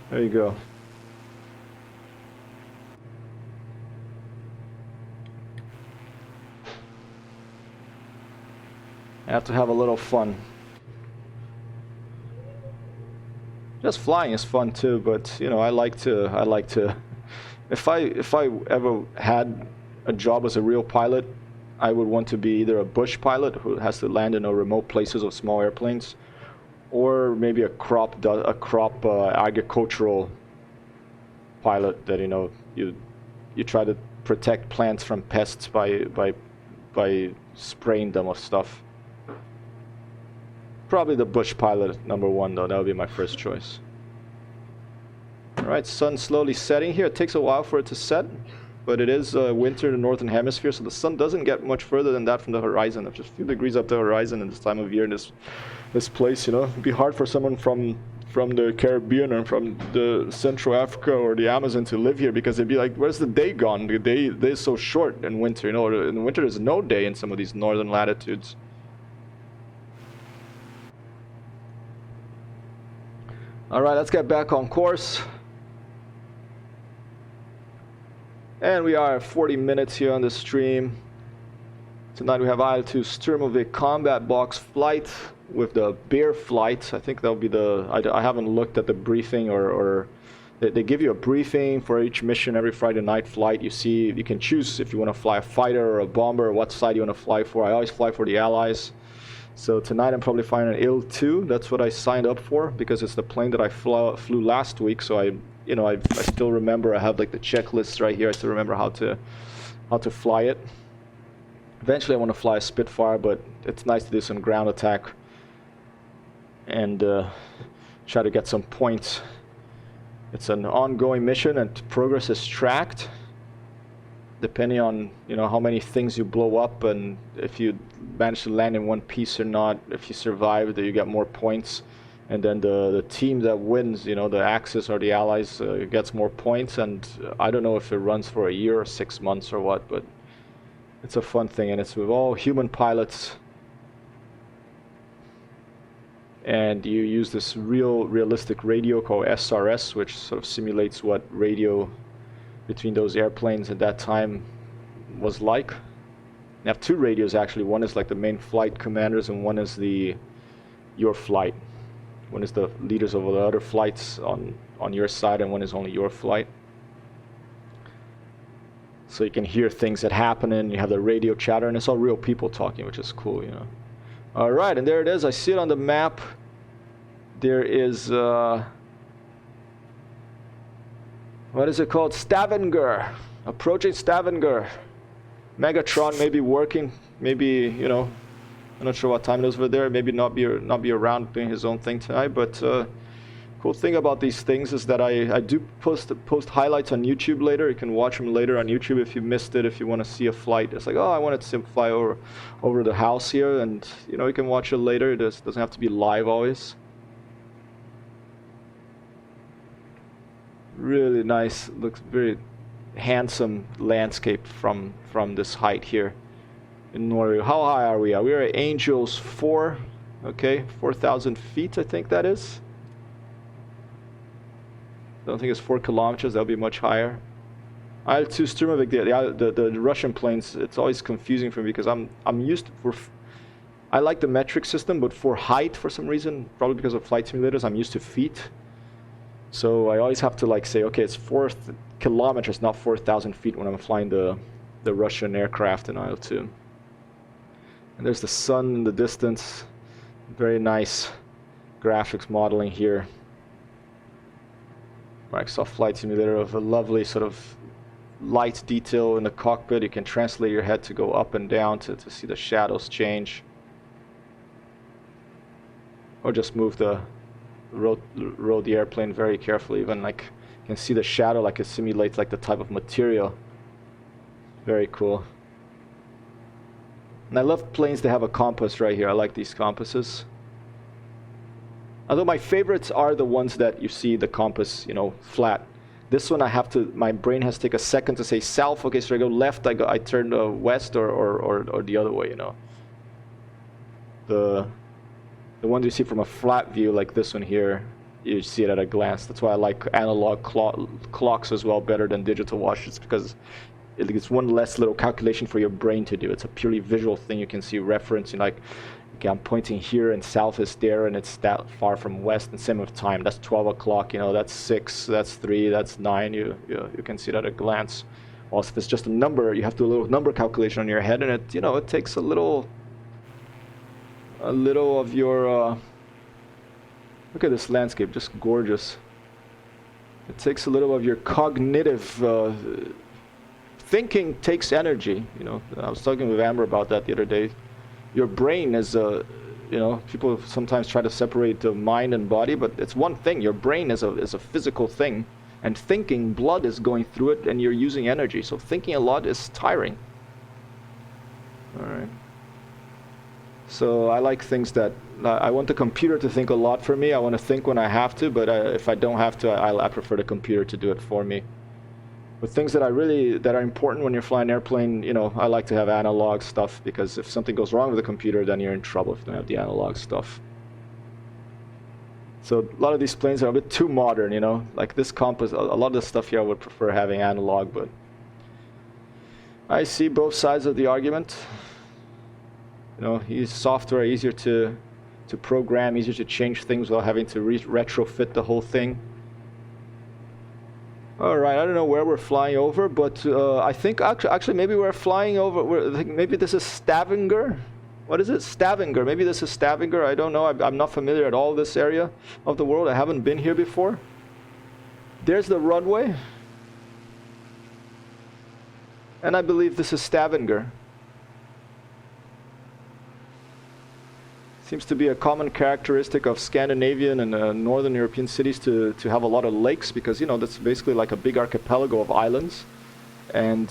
There you go. I have to have a little fun. Just flying is fun too, but you know, I like to if I ever had a job as a real pilot, I would want to be either a bush pilot who has to land in remote places of small airplanes, or maybe a crop agricultural pilot that, you know, you try to protect plants from pests by spraying them with stuff. Probably the bush pilot #1 though. That would be my first choice. Alright, sun slowly setting here. It takes a while for it to set, but it is winter in the northern hemisphere, so the sun doesn't get much further than that from the horizon. It's just a few degrees up the horizon in this time of year in this place, you know. It'd be hard for someone from the Caribbean or from the Central Africa or the Amazon to live here, because they'd be like, where's the day gone? The day is so short in winter, you know. In winter there's no day in some of these northern latitudes. Alright, let's get back on course. And we are 40 minutes here on the stream. Tonight we have IL-2 Sturmovik combat box flight with the bear flight. I think that'll be I haven't looked at the briefing or they give you a briefing for each mission every Friday night flight. You can choose if you want to fly a fighter or a bomber or what side you want to fly for. I always fly for the Allies. So tonight I'm probably flying an IL-2. That's what I signed up for, because it's the plane that I flew last week. So I still remember. I have like the checklists right here. I still remember how to fly it. Eventually I want to fly a Spitfire, but it's nice to do some ground attack and try to get some points. It's an ongoing mission and progress is tracked depending on, you know, how many things you blow up and if you manage to land in one piece or not. If you survive, then you get more points, and then the team that wins, you know, the Axis or the Allies, gets more points. And I don't know if it runs for a year or 6 months or what, but It's a fun thing, and it's with all human pilots. And you use this realistic radio called SRS, which sort of simulates what radio between those airplanes at that time was like. You have two radios actually. One is like the main flight commanders, and one is your flight. One is the leaders of the other flights on your side, and one is only your flight. So you can hear things that happen, and you have the radio chatter, and it's all real people talking, which is cool, you know. All right, and there it is. I see it on the map. There is, what is it called? Stavanger. Approaching Stavanger. Megatron may be working. Maybe, you know, I'm not sure what time it is over there. Maybe not be around doing his own thing tonight. But cool thing about these things is that I do post highlights on YouTube later. You can watch them later on YouTube if you missed it. If you want to see a flight, it's like, oh, I wanted to fly over the house here, and you know, you can watch it later. It doesn't have to be live always. Really nice. Looks very handsome landscape from this height here in Norway. How high are we? We're at Angels 4. Okay, 4,000 feet, I think that is. I don't think it's 4 kilometers. That'll be much higher. IL-2 Sturmovik, the Russian planes. It's always confusing for me because I'm used to, I like the metric system, but for height, for some reason, probably because of flight simulators, I'm used to feet. So I always have to like say, okay, it's 4 kilometers, not 4,000 feet when I'm flying the Russian aircraft in IL-2. And there's the sun in the distance. Very nice graphics modeling here. Microsoft Flight Simulator of a lovely sort of light detail in the cockpit. You can translate your head to go up and down to see the shadows change. Or just move roll the airplane very carefully. Even like you can see the shadow, like it simulates like the type of material. Very cool. And I love planes that have a compass right here. I like these compasses. Although my favorites are the ones that you see the compass, you know, flat. This one I have to, my brain has to take a second to say south. Okay, so I go left, I turn west or the other way, you know. The ones you see from a flat view, like this one here, you see it at a glance. That's why I like analog clocks as well better than digital watches, because it's one less little calculation for your brain to do. It's a purely visual thing. You can see reference, and like, okay, I'm pointing here and south is there, and it's that far from west, and same with time. That's 12 o'clock, you know, that's 6, that's 3, that's 9. You can see that at a glance. Also, if it's just a number, you have to do a little number calculation on your head, and it, you know, it takes a little of your, look at this landscape, just gorgeous. It takes a little of your cognitive, thinking takes energy, you know. I was talking with Amber about that the other day. Your brain is you know, people sometimes try to separate the mind and body, but it's one thing. Your brain is a physical thing, and thinking, blood is going through it, and you're using energy. So thinking a lot is tiring. All right. So I like things that I want the computer to think a lot for me. I want to think when I have to, but if I don't have to, I prefer the computer to do it for me. But things that are important when you're flying an airplane, you know, I like to have analog stuff, because if something goes wrong with the computer, then you're in trouble if you don't have the analog stuff. So a lot of these planes are a bit too modern, you know, like this compass. A lot of the stuff here I would prefer having analog, but I see both sides of the argument. You know, software easier to program, easier to change things without having to retrofit the whole thing. All right, I don't know where we're flying over, but I think actually maybe we're flying over. Maybe this is Stavanger. What is it? Stavanger. Maybe this is Stavanger. I don't know. I'm not familiar at all with this area of the world. I haven't been here before. There's the runway. And I believe this is Stavanger. Seems to be a common characteristic of Scandinavian and Northern European cities to have a lot of lakes, because, you know, that's basically like a big archipelago of islands, and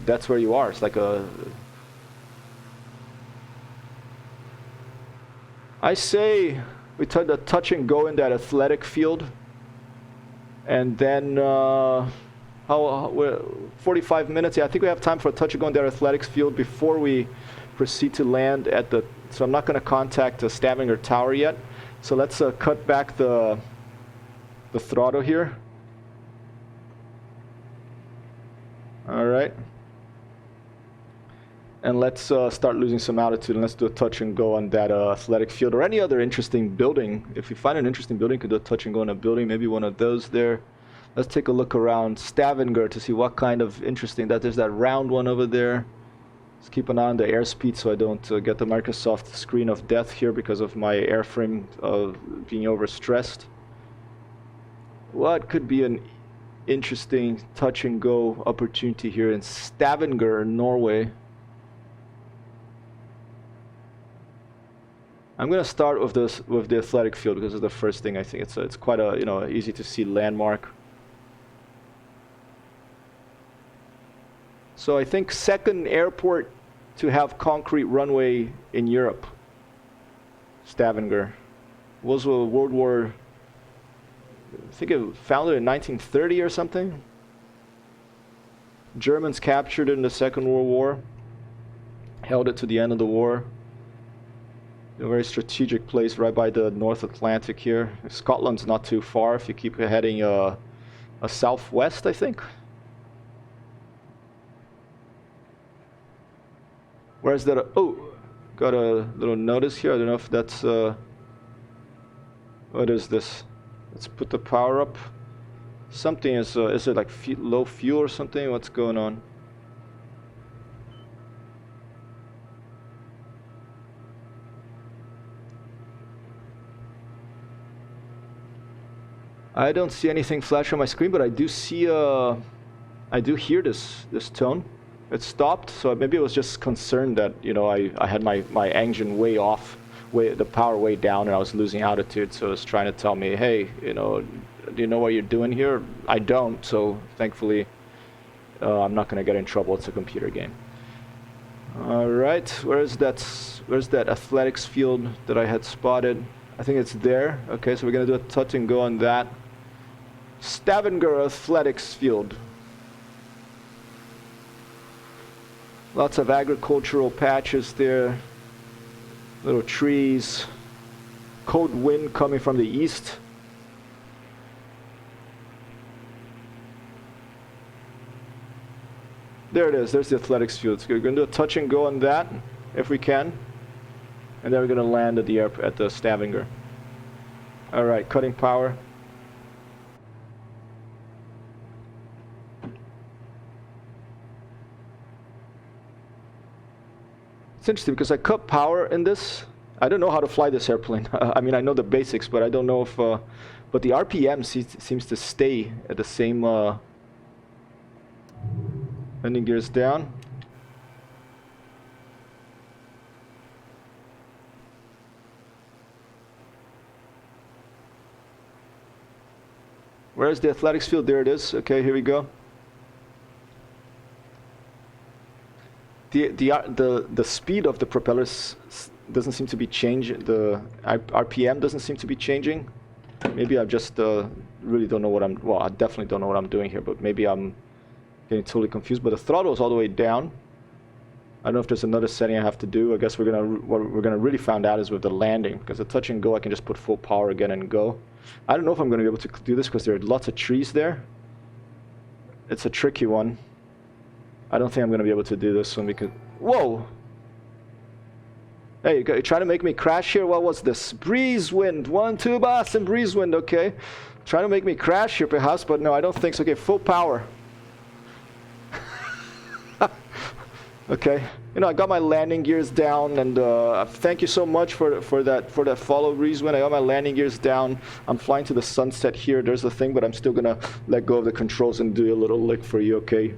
that's where you are. It's like a... I say we touch and go in that athletic field, and then We're 45 minutes. Yeah, I think we have time for a touch and go on their athletics field before we proceed to land at the. So I'm not going to contact the Stavanger Tower yet. So let's cut back the throttle here. All right. And let's start losing some altitude, and let's do a touch and go on that athletic field or any other interesting building. If we find an interesting building, could do a touch and go on a building, maybe one of those there. Let's take a look around Stavanger to see what kind of interesting there's that round one over there. Let's keep an eye on the airspeed so I don't get the Microsoft screen of death here because of my airframe being overstressed. What could be an interesting touch and go opportunity here in Stavanger, Norway? I'm going to start with the athletic field because it's the first thing. I think it's quite a easy to see landmark. So I think second airport to have concrete runway in Europe. Stavanger was a World War. I think it founded in 1930 or something. Germans captured it in the Second World War. Held it to the end of the war. A very strategic place right by the North Atlantic here. Scotland's not too far if you keep heading a southwest, I think. Where's that? Oh, got a little notice here. I don't know if that's what is this? Let's put the power up. Something is it like low fuel or something? What's going on? I don't see anything flash on my screen, but I do see I do hear this tone. It stopped, so maybe I was just concerned that I had my engine way off, the power way down, and I was losing altitude. So it's trying to tell me, hey, do you know what you're doing here? I don't. So thankfully, I'm not going to get in trouble. It's a computer game. All right, where's that athletics field that I had spotted? I think it's there. Okay, so we're going to do a touch and go on that. Stavanger Athletics Field. Lots of agricultural patches there. Little trees. Cold wind coming from the east. There it is. There's the athletics field. So we're going to do a touch and go on that if we can. And then we're going to land at the Stavanger. All right, cutting power. It's interesting because I cut power in this. I don't know how to fly this airplane. I mean, I know the basics, but I don't know if... but the RPM seems to stay at the same... landing gears down. Where's the athletics field? There it is. Okay, here we go. The speed of the propellers doesn't seem to be changing. The RPM doesn't seem to be changing. Maybe I just really don't know what I'm... Well, I definitely don't know what I'm doing here, but maybe I'm getting totally confused. But the throttle is all the way down. I don't know if there's another setting I have to do. I guess what we're gonna really find out is with the landing, because the touch and go I can just put full power again and go. I don't know if I'm gonna be able to do this because there are lots of trees there. It's a tricky one. I don't think I'm gonna be able to do this one because... Whoa! Hey, you're trying to make me crash here? What was this? Breeze wind. 1, 2, boss, and breeze wind. Okay. Trying to make me crash here perhaps, but no, I don't think so. Okay, full power. Okay. I got my landing gears down, and thank you so much for that follow breeze wind. I got my landing gears down. I'm flying to the sunset here. There's the thing, but I'm still gonna let go of the controls and do a little lick for you, okay?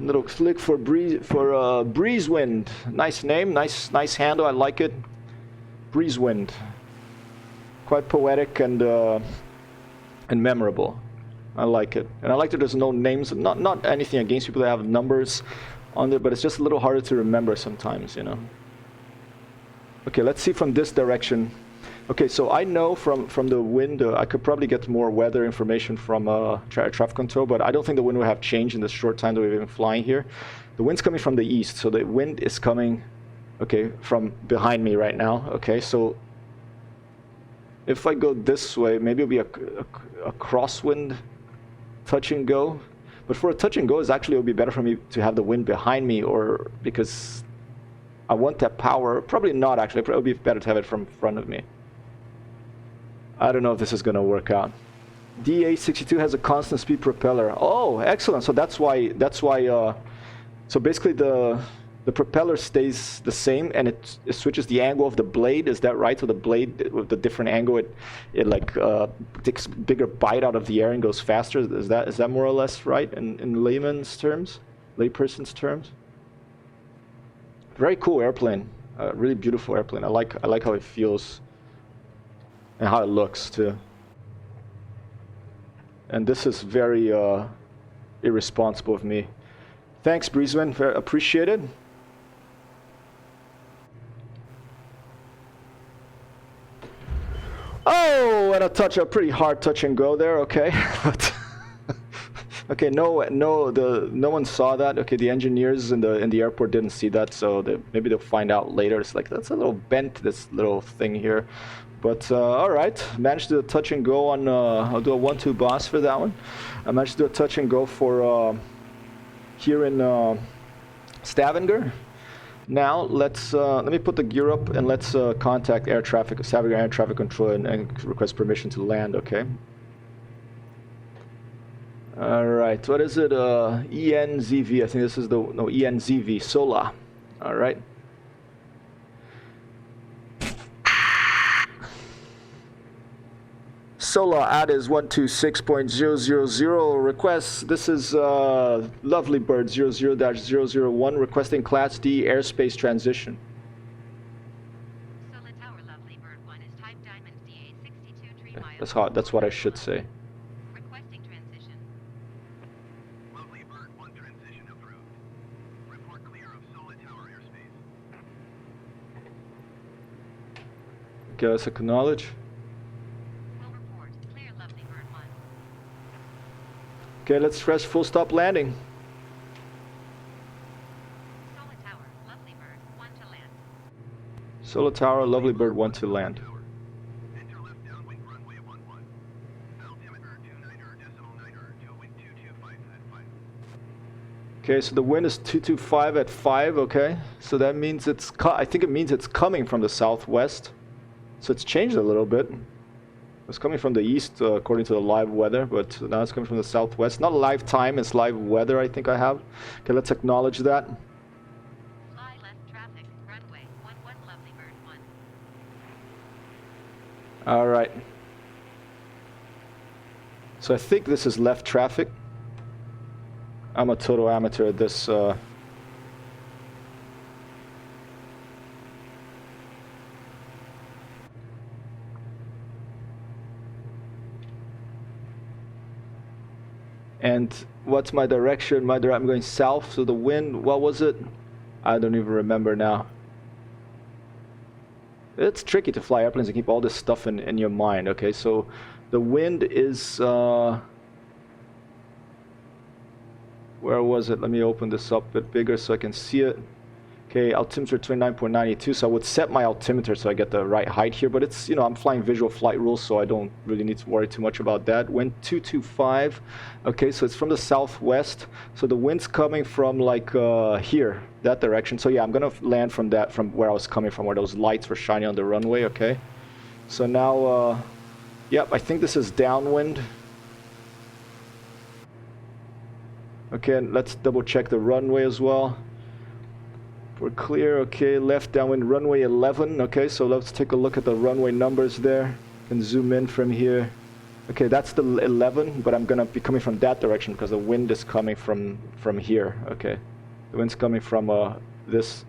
Little click for breeze wind. Nice name, nice handle. I like it. Breeze wind. Quite poetic and memorable. I like it, and I like that there's no names. Not anything against people that have numbers on there, but it's just a little harder to remember sometimes, Okay, let's see from this direction. Okay, so I know from the wind, I could probably get more weather information from traffic control, but I don't think the wind will have changed in the short time that we've been flying here. The wind's coming from the east, so the wind is coming, okay, from behind me right now. Okay, so if I go this way, maybe it'll be a crosswind touch and go. But for a touch and go, it will be better for me to have the wind behind me, or because I want that power. Probably not, actually. It would be better to have it from front of me. I don't know if this is going to work out. DA62 has a constant speed propeller. Oh, excellent. So that's why, so basically the propeller stays the same, and it switches the angle of the blade. Is that right? So the blade with the different angle, it like takes a bigger bite out of the air and goes faster. Is that more or less right in layman's terms, layperson's terms? Very cool airplane. Really beautiful airplane. I like how it feels and how it looks too. And this is very irresponsible of me. Thanks, Breezeman. Very appreciated. Oh, and a pretty hard touch and go there. Okay, but okay, no one saw that. Okay, the engineers in the airport didn't see that, so maybe they'll find out later. It's like that's a little bent, this little thing here. But all right, managed to do a touch and go on. I'll do a 1-2 boss for that one. I managed to do a touch and go for here in Stavanger. Now let me put the gear up and let's contact Stavanger air traffic control and request permission to land. Okay. All right. What is it? ENZV. I think this is ENZV Sola. All right. Sola ad is 126.000 requests. This is Lovely Bird 00-001 requesting Class D airspace transition. Sola Tower Lovely Bird 1 is type Diamond DA 62 3 miles. That's what I should say. Requesting transition. Lovely Bird 1 transition approved. Report clear of Sola Tower airspace. Okay, let's acknowledge. Okay, let's press full stop landing. Sola Tower, Lovely Bird, 1 to land. Sola Tower, Lovely Bird, 1 to land. Enter left downwind runway 11. Altimeter 29er to wind 225 at 5. Okay, so the wind is 225 at 5, okay. So that means I think it means it's coming from the southwest. So it's changed a little bit. It's coming from the east according to the live weather, but now it's coming from the southwest. Not live time, it's live weather I think I have. Okay, let's acknowledge that. Fly left traffic, runway 11 Lovely Bird 1. All right. So I think this is left traffic. I'm a total amateur at this. And what's my direction? I'm going south, so the wind, what was it? I don't even remember now. It's tricky to fly airplanes and keep all this stuff in your mind. Okay, so the wind is... where was it? Let me open this up a bit bigger so I can see it. Okay, altimeter 29.92, so I would set my altimeter so I get the right height here, but it's, I'm flying visual flight rules, so I don't really need to worry too much about that. Wind 225, okay, so it's from the southwest, so the wind's coming from like here, that direction. So yeah, I'm gonna land from where I was coming from, where those lights were shining on the runway, okay. So now, yep, I think this is downwind. Okay, and let's double check the runway as well. We're clear, okay, left downwind runway 11, okay, so let's take a look at the runway numbers there. Can zoom in from here. Okay, that's the 11, but I'm gonna be coming from that direction because the wind is coming from here, okay. The wind's coming from this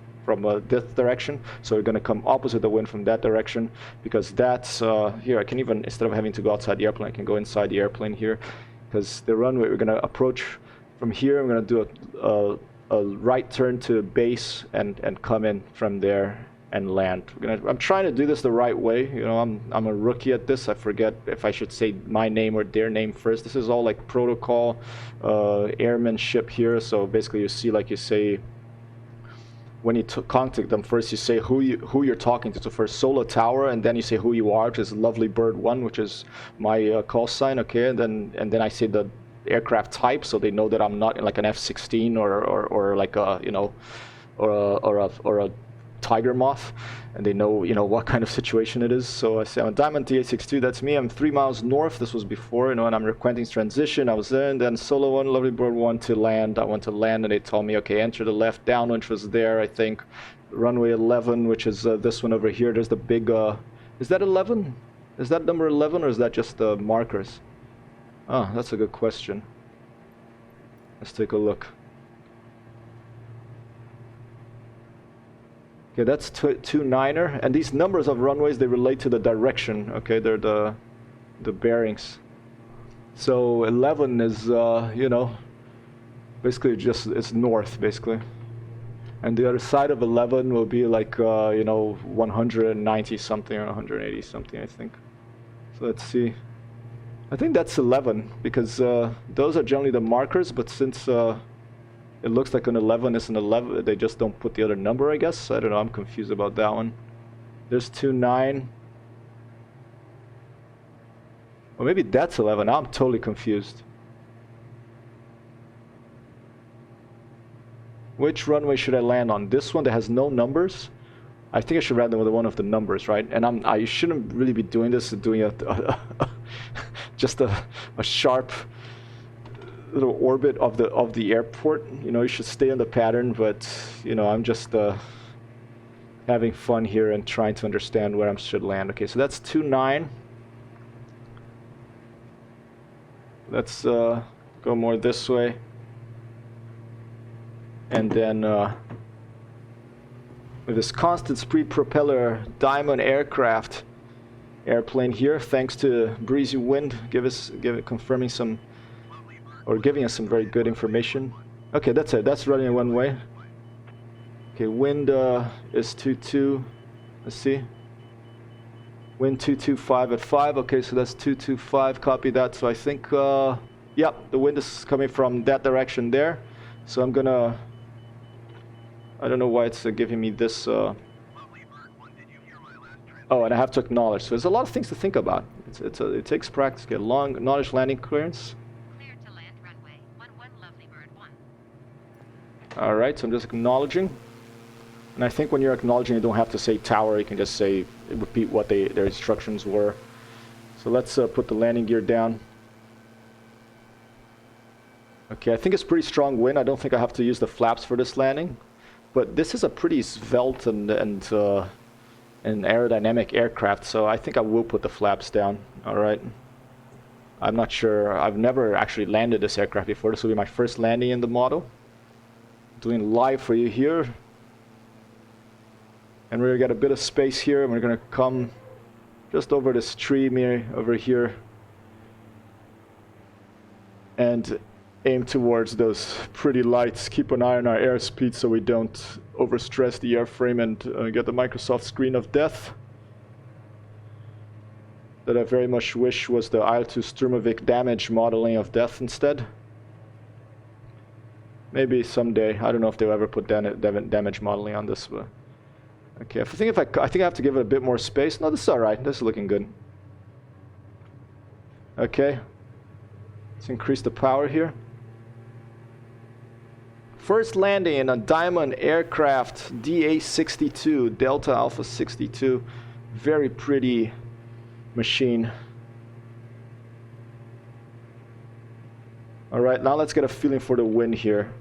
direction, so we're gonna come opposite the wind from that direction because that's, here, I can even, instead of having to go outside the airplane, I can go inside the airplane here because the runway, we're gonna approach from here, I'm gonna do a right turn to base and come in from there. and land. I'm trying to do this the right way. You know, I'm a rookie at this. I forget if I should say my name or their name first. This is all like protocol, airmanship here. So basically, you see, like you say, when you contact them first, you say who you're talking to. So first Solar Tower, and then you say who you are, which is Lovely Bird 1, which is my call sign. Okay, and then I say the aircraft type, so they know that I'm not like an F-16 or like a, you know, or a Tiger Moth, and they know, you know, what kind of situation it is. So I say I'm a Diamond TA62, that's me. I'm 3 miles north. This was before, you know, and I'm requesting transition. I was there, and then Solo 1, Lovely Bird 1 to land. I went to land, and they told me, okay, enter the left downwind, which was there, I think. Runway 11, which is this one over here. There's the big, is that 11? Is that number 11, or is that just the markers? Oh, that's a good question. Let's take a look. Okay, that's 29er, and these numbers of runways, they relate to the direction. Okay, they're the bearings. So 11 is, you know, basically just it's north, basically. And the other side of 11 will be like, you know, 190 something or 180 something, I think. So let's see. I think that's 11 because those are generally the markers, but since it looks like an 11 is an 11. They just don't put the other number, I guess. I don't know. I'm confused about that one. There's 29. Or maybe that's 11. I'm totally confused. Which runway should I land on? This one that has no numbers? I think I should land on the one of the numbers, right? And I shouldn't really be doing this. Doing just a sharp little orbit of the airport. You know, you should stay on the pattern, but you know, I'm just having fun here and trying to understand where I should land. Okay, so that's 29. Let's go more this way, and then with this constant speed propeller Diamond aircraft airplane here, thanks to breezy wind, confirming some, or giving us some very good information. Okay, that's it. That's running one way. Okay, wind is 22. Let's see. Wind 225 at 5. Okay, so that's 225. Copy that. So I think, yeah, the wind is coming from that direction there. So I'm gonna. I don't know why it's giving me this. Oh, and I have to acknowledge. So there's a lot of things to think about. It takes practice. Get long acknowledge landing clearance. Alright, so I'm just acknowledging. And I think when you're acknowledging, you don't have to say tower. You can just say, repeat what their instructions were. So let's put the landing gear down. Okay, I think it's pretty strong wind. I don't think I have to use the flaps for this landing. But this is a pretty svelte and aerodynamic aircraft, so I think I will put the flaps down. Alright. I'm not sure. I've never actually landed this aircraft before. This will be my first landing in the model. Doing live for you here, and we're gonna get a bit of space here, and we're gonna come just over this tree over here and aim towards those pretty lights. Keep an eye on our airspeed so we don't overstress the airframe and get the Microsoft screen of death that I very much wish was the IL-2 Sturmovik damage modeling of death instead. Maybe someday. I don't know if they'll ever put damage modeling on this. But okay, I think I have to give it a bit more space. No, this is all right. This is looking good. Okay, let's increase the power here. First landing in a Diamond aircraft, DA62, Delta Alpha 62. Very pretty machine. All right, now let's get a feeling for the wind here.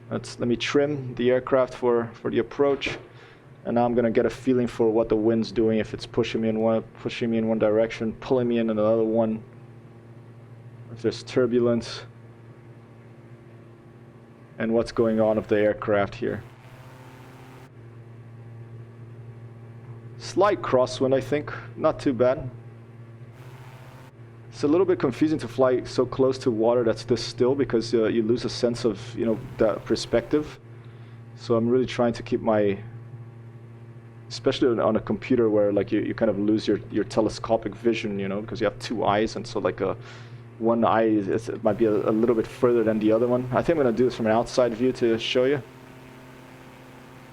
Let me trim the aircraft for the approach, and now I'm gonna get a feeling for what the wind's doing. If it's pushing me in one direction, pulling me in another one. If there's turbulence, and what's going on with the aircraft here. Slight crosswind, I think, not too bad. It's a little bit confusing to fly so close to water that's this still, because you lose a sense of, you know, that perspective. So I'm really trying to keep my especially on a computer where like you kind of lose your telescopic vision, you know, because you have two eyes, and so like one eye it might be a little bit further than the other one. I think I'm gonna do this from an outside view to show you.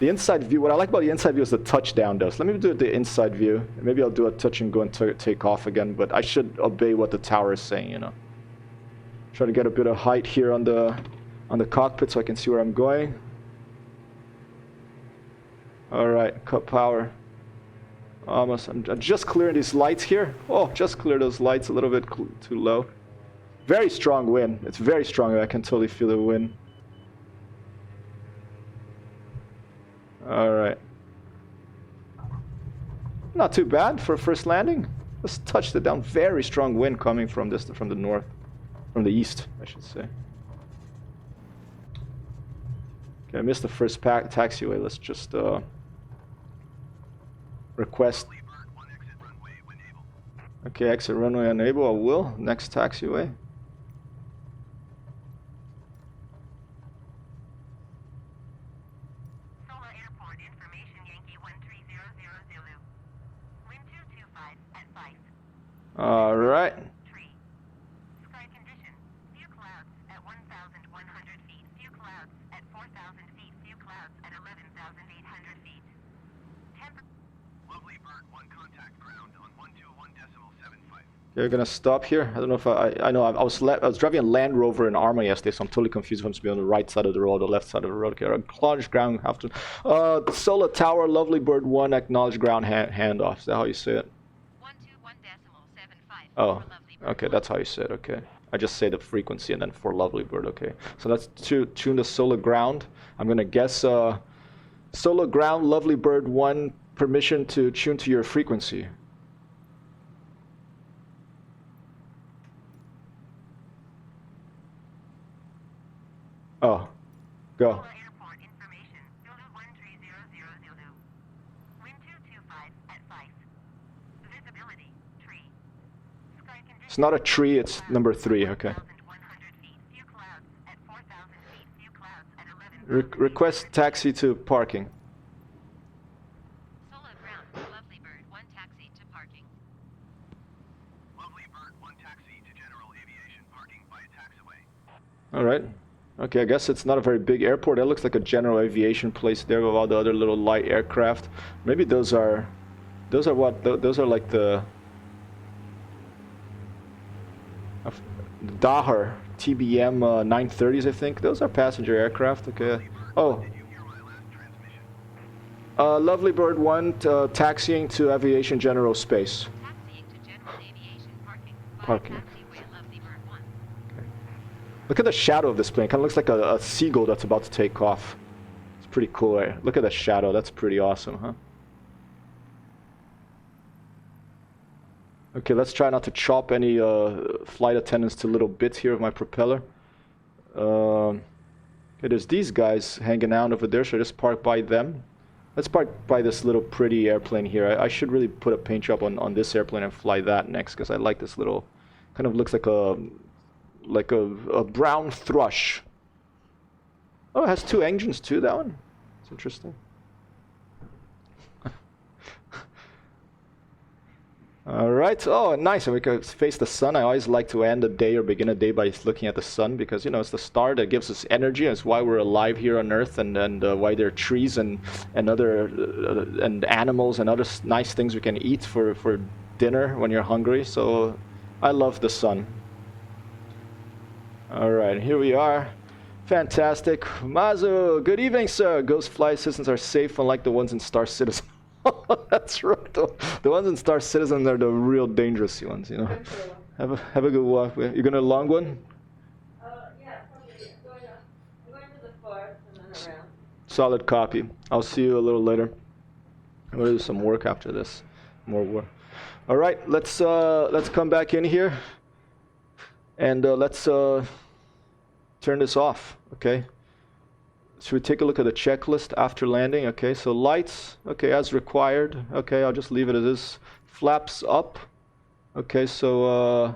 The inside view, what I like about the inside view is the touchdown does. Let me do the inside view. Maybe I'll do a touch and go and take off again, but I should obey what the tower is saying, you know. Try to get a bit of height here on the cockpit so I can see where I'm going. Alright, cut power. Almost. I'm just clearing these lights here. Oh, just clear those lights a little bit too low. Very strong wind. It's very strong. I can totally feel the wind. Alright. Not too bad for a first landing. Just touched it down. Very strong wind coming from the north. From the east, I should say. Okay, I missed the first taxiway. Let's just request. Okay, exit runway enable. I will. Next taxiway. Solar Airport information Yankee 1300 Zulu. Wind 225 at 5. All right. Tree. Sky condition. Few clouds at 1,100 feet. Few clouds at 4,000 feet. Few clouds at 11,800 feet. Lovely bird, 1 contact ground on 121.75. You're gonna stop here. I don't know if I know I was driving a Land Rover in Arma yesterday, so I'm totally confused if I'm supposed to be on the right side of the road or left side of the road. Okay, acknowledge ground after. Solar Tower, Lovely Bird 1, acknowledge ground handoff. Is that how you say it? 121.75. Oh, okay, that's how you say it. Okay, I just say the frequency and then for Lovely Bird. Okay, so let's tune the solar ground. I'm gonna guess solar ground, Lovely Bird 1, permission to tune to your frequency. Oh, go. Solar Airport information Zulu 1300 Zulu. Wind 225 at 5. Visibility tree. Sky condition. It's not a tree, it's number 3. Okay. 1,100 feet. Few clouds at 4,000 feet. Few clouds at 11,000 Request taxi to parking. Solar ground. Lovely Bird 1 taxi to parking. Lovely bird, 1 taxi to general aviation parking by a taxiway. All right. Okay, I guess it's not a very big airport. That looks like a general aviation place there with all the other little light aircraft. Maybe those are what? Those are like the Daher TBM 930s, I think. Those are passenger aircraft. Okay. Oh. Did you hear my last transmission? Lovely Bird 1 taxiing to aviation general space. Taxiing to general aviation parking. Parking. Taxiway Lovely Bird 1. Look at the shadow of this plane. Kind of looks like a seagull that's about to take off. It's pretty cool, right? Look at the shadow. That's pretty awesome, huh? Okay, let's try not to chop any flight attendants to little bits here of my propeller. Okay, there's these guys hanging out over there, so I just park by them. Let's park by this little pretty airplane here. I should really put a paint job on this airplane and fly that next, because I like this little, kind of looks like a brown thrush. Oh, it has 2 engines too, that one. It's interesting. Alright, oh nice, and we can face the sun. I always like to end a day or begin a day by looking at the sun, because you know it's the star that gives us energy. It's why we're alive here on Earth, and why there are trees and other and animals and other nice things we can eat for dinner when you're hungry. So I love the sun. Alright, here we are. Fantastic. Mazu, good evening, sir. Ghost flight systems are safe, unlike the ones in Star Citizen. That's right. The ones in Star Citizen are the real dangerous ones, you know. Have a good walk. You gonna a long one? Yeah, probably. I'm going to the forest and then around. Solid copy. I'll see you a little later. I'm gonna do some work after this. More work. All right, let's come back in here, and let's turn this off. Okay. Should we take a look at the checklist after landing? Okay, so lights, okay, as required. Okay, I'll just leave it as is. Flaps up. Okay, so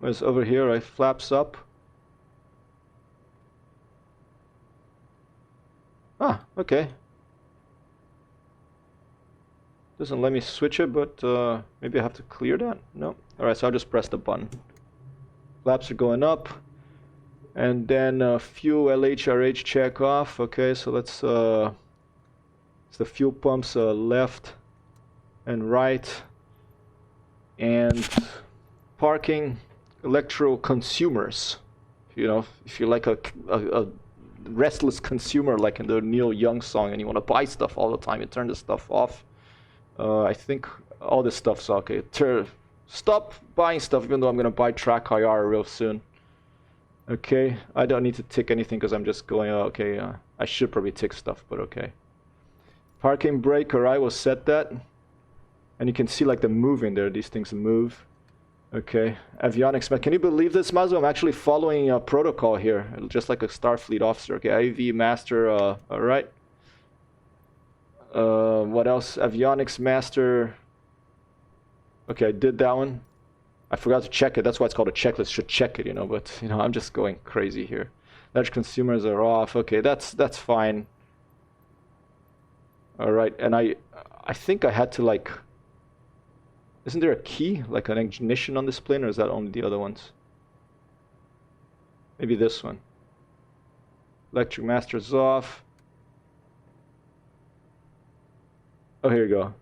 it's over here, right? Flaps up. Ah, okay. Doesn't let me switch it, but maybe I have to clear that. No. All right, so I'll just press the button. Flaps are going up, and then fuel LHRH check off. Okay, so let's it's the fuel pumps left and right, and parking, electro consumers. You know, if you're like a restless consumer, like in the Neil Young song, and you want to buy stuff all the time, you turn the stuff off. I think all this stuff's okay. Stop buying stuff, even though I'm gonna buy Track IR real soon. Okay, I don't need to tick anything because I'm just going. Okay, I should probably tick stuff, but okay. Parking brake. Alright, we'll set that. And you can see like the moving there. These things move. Okay, avionics. Can you believe this, Mazu? I'm actually following a protocol here, just like a Starfleet officer. Okay, IV master. All right. What else? Avionics master. Okay, I did that one. I forgot to check it. That's why it's called a checklist. Should check it, you know. But you know, I'm just going crazy here. Large consumers are off. Okay, that's fine. All right, and I think I had to like. Isn't there a key, like an ignition on this plane, or is that only the other ones? Maybe this one. Electric master's off. Oh, here you go.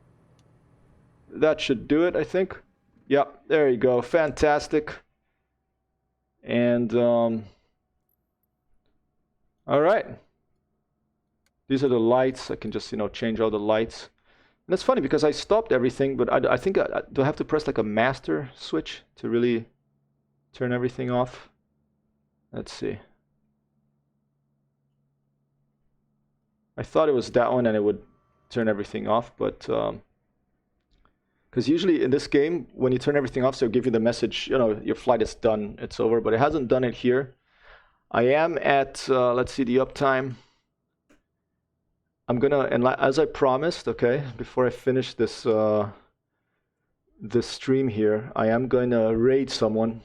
That should do it, I think. Yep, there you go. Fantastic. And, all right. These are the lights. I can just, you know, change all the lights. And it's funny because I stopped everything, but I think do I have to press like a master switch to really turn everything off? Let's see. I thought it was that one and it would turn everything off, but because usually in this game, when you turn everything off, so it'll give you the message, you know, your flight is done, it's over, but it hasn't done it here. I am at, let's see, the uptime. I'm gonna, and as I promised, okay, before I finish this this stream here, I am gonna raid someone,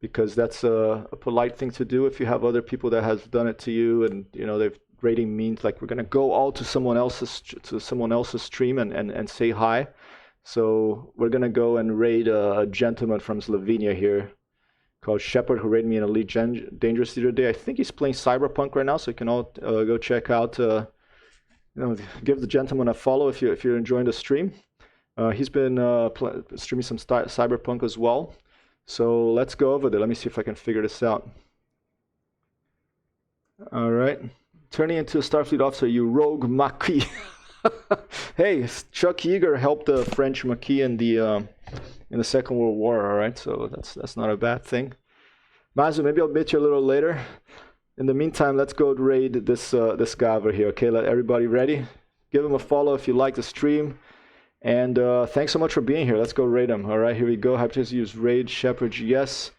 because that's a polite thing to do if you have other people that has done it to you, and you know, they've raiding means like we're gonna go all to someone else's stream and say hi. So we're gonna go and raid a gentleman from Slovenia here called Shepard, who raided me in Elite Dangerous the other day. I think he's playing Cyberpunk right now, so you can all go check out. You know, give the gentleman a follow if you're enjoying the stream. He's been streaming some Cyberpunk as well. So let's go over there. Let me see if I can figure this out. All right. Turning into a Starfleet officer, you rogue Maquis. Hey, Chuck Yeager helped the French Maquis in the Second World War. All right, so that's not a bad thing. Mazu, maybe I'll meet you a little later. In the meantime, let's go raid this guy over here. Okay, let everybody ready. Give him a follow if you like the stream. And thanks so much for being here. Let's go raid him. All right, here we go. Hypothesis use raid Shepard GS.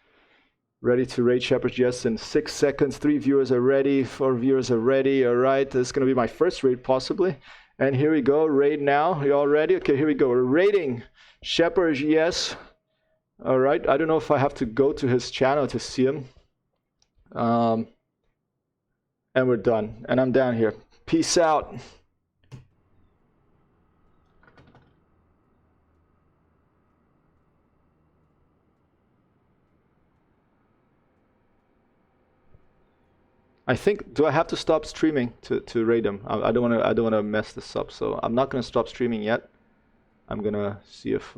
Ready to raid Shepard GS in 6 seconds. 3 viewers are ready. 4 viewers are ready. All right, this is going to be my first raid possibly. And here we go. Raid now. You all ready? Okay, here we go. We're raiding Shepard GS. All right. I don't know if I have to go to his channel to see him. And we're done. And I'm down here. Peace out. I think, do I have to stop streaming to raid him? I don't want to mess this up, so I'm not going to stop streaming yet. I'm going to see if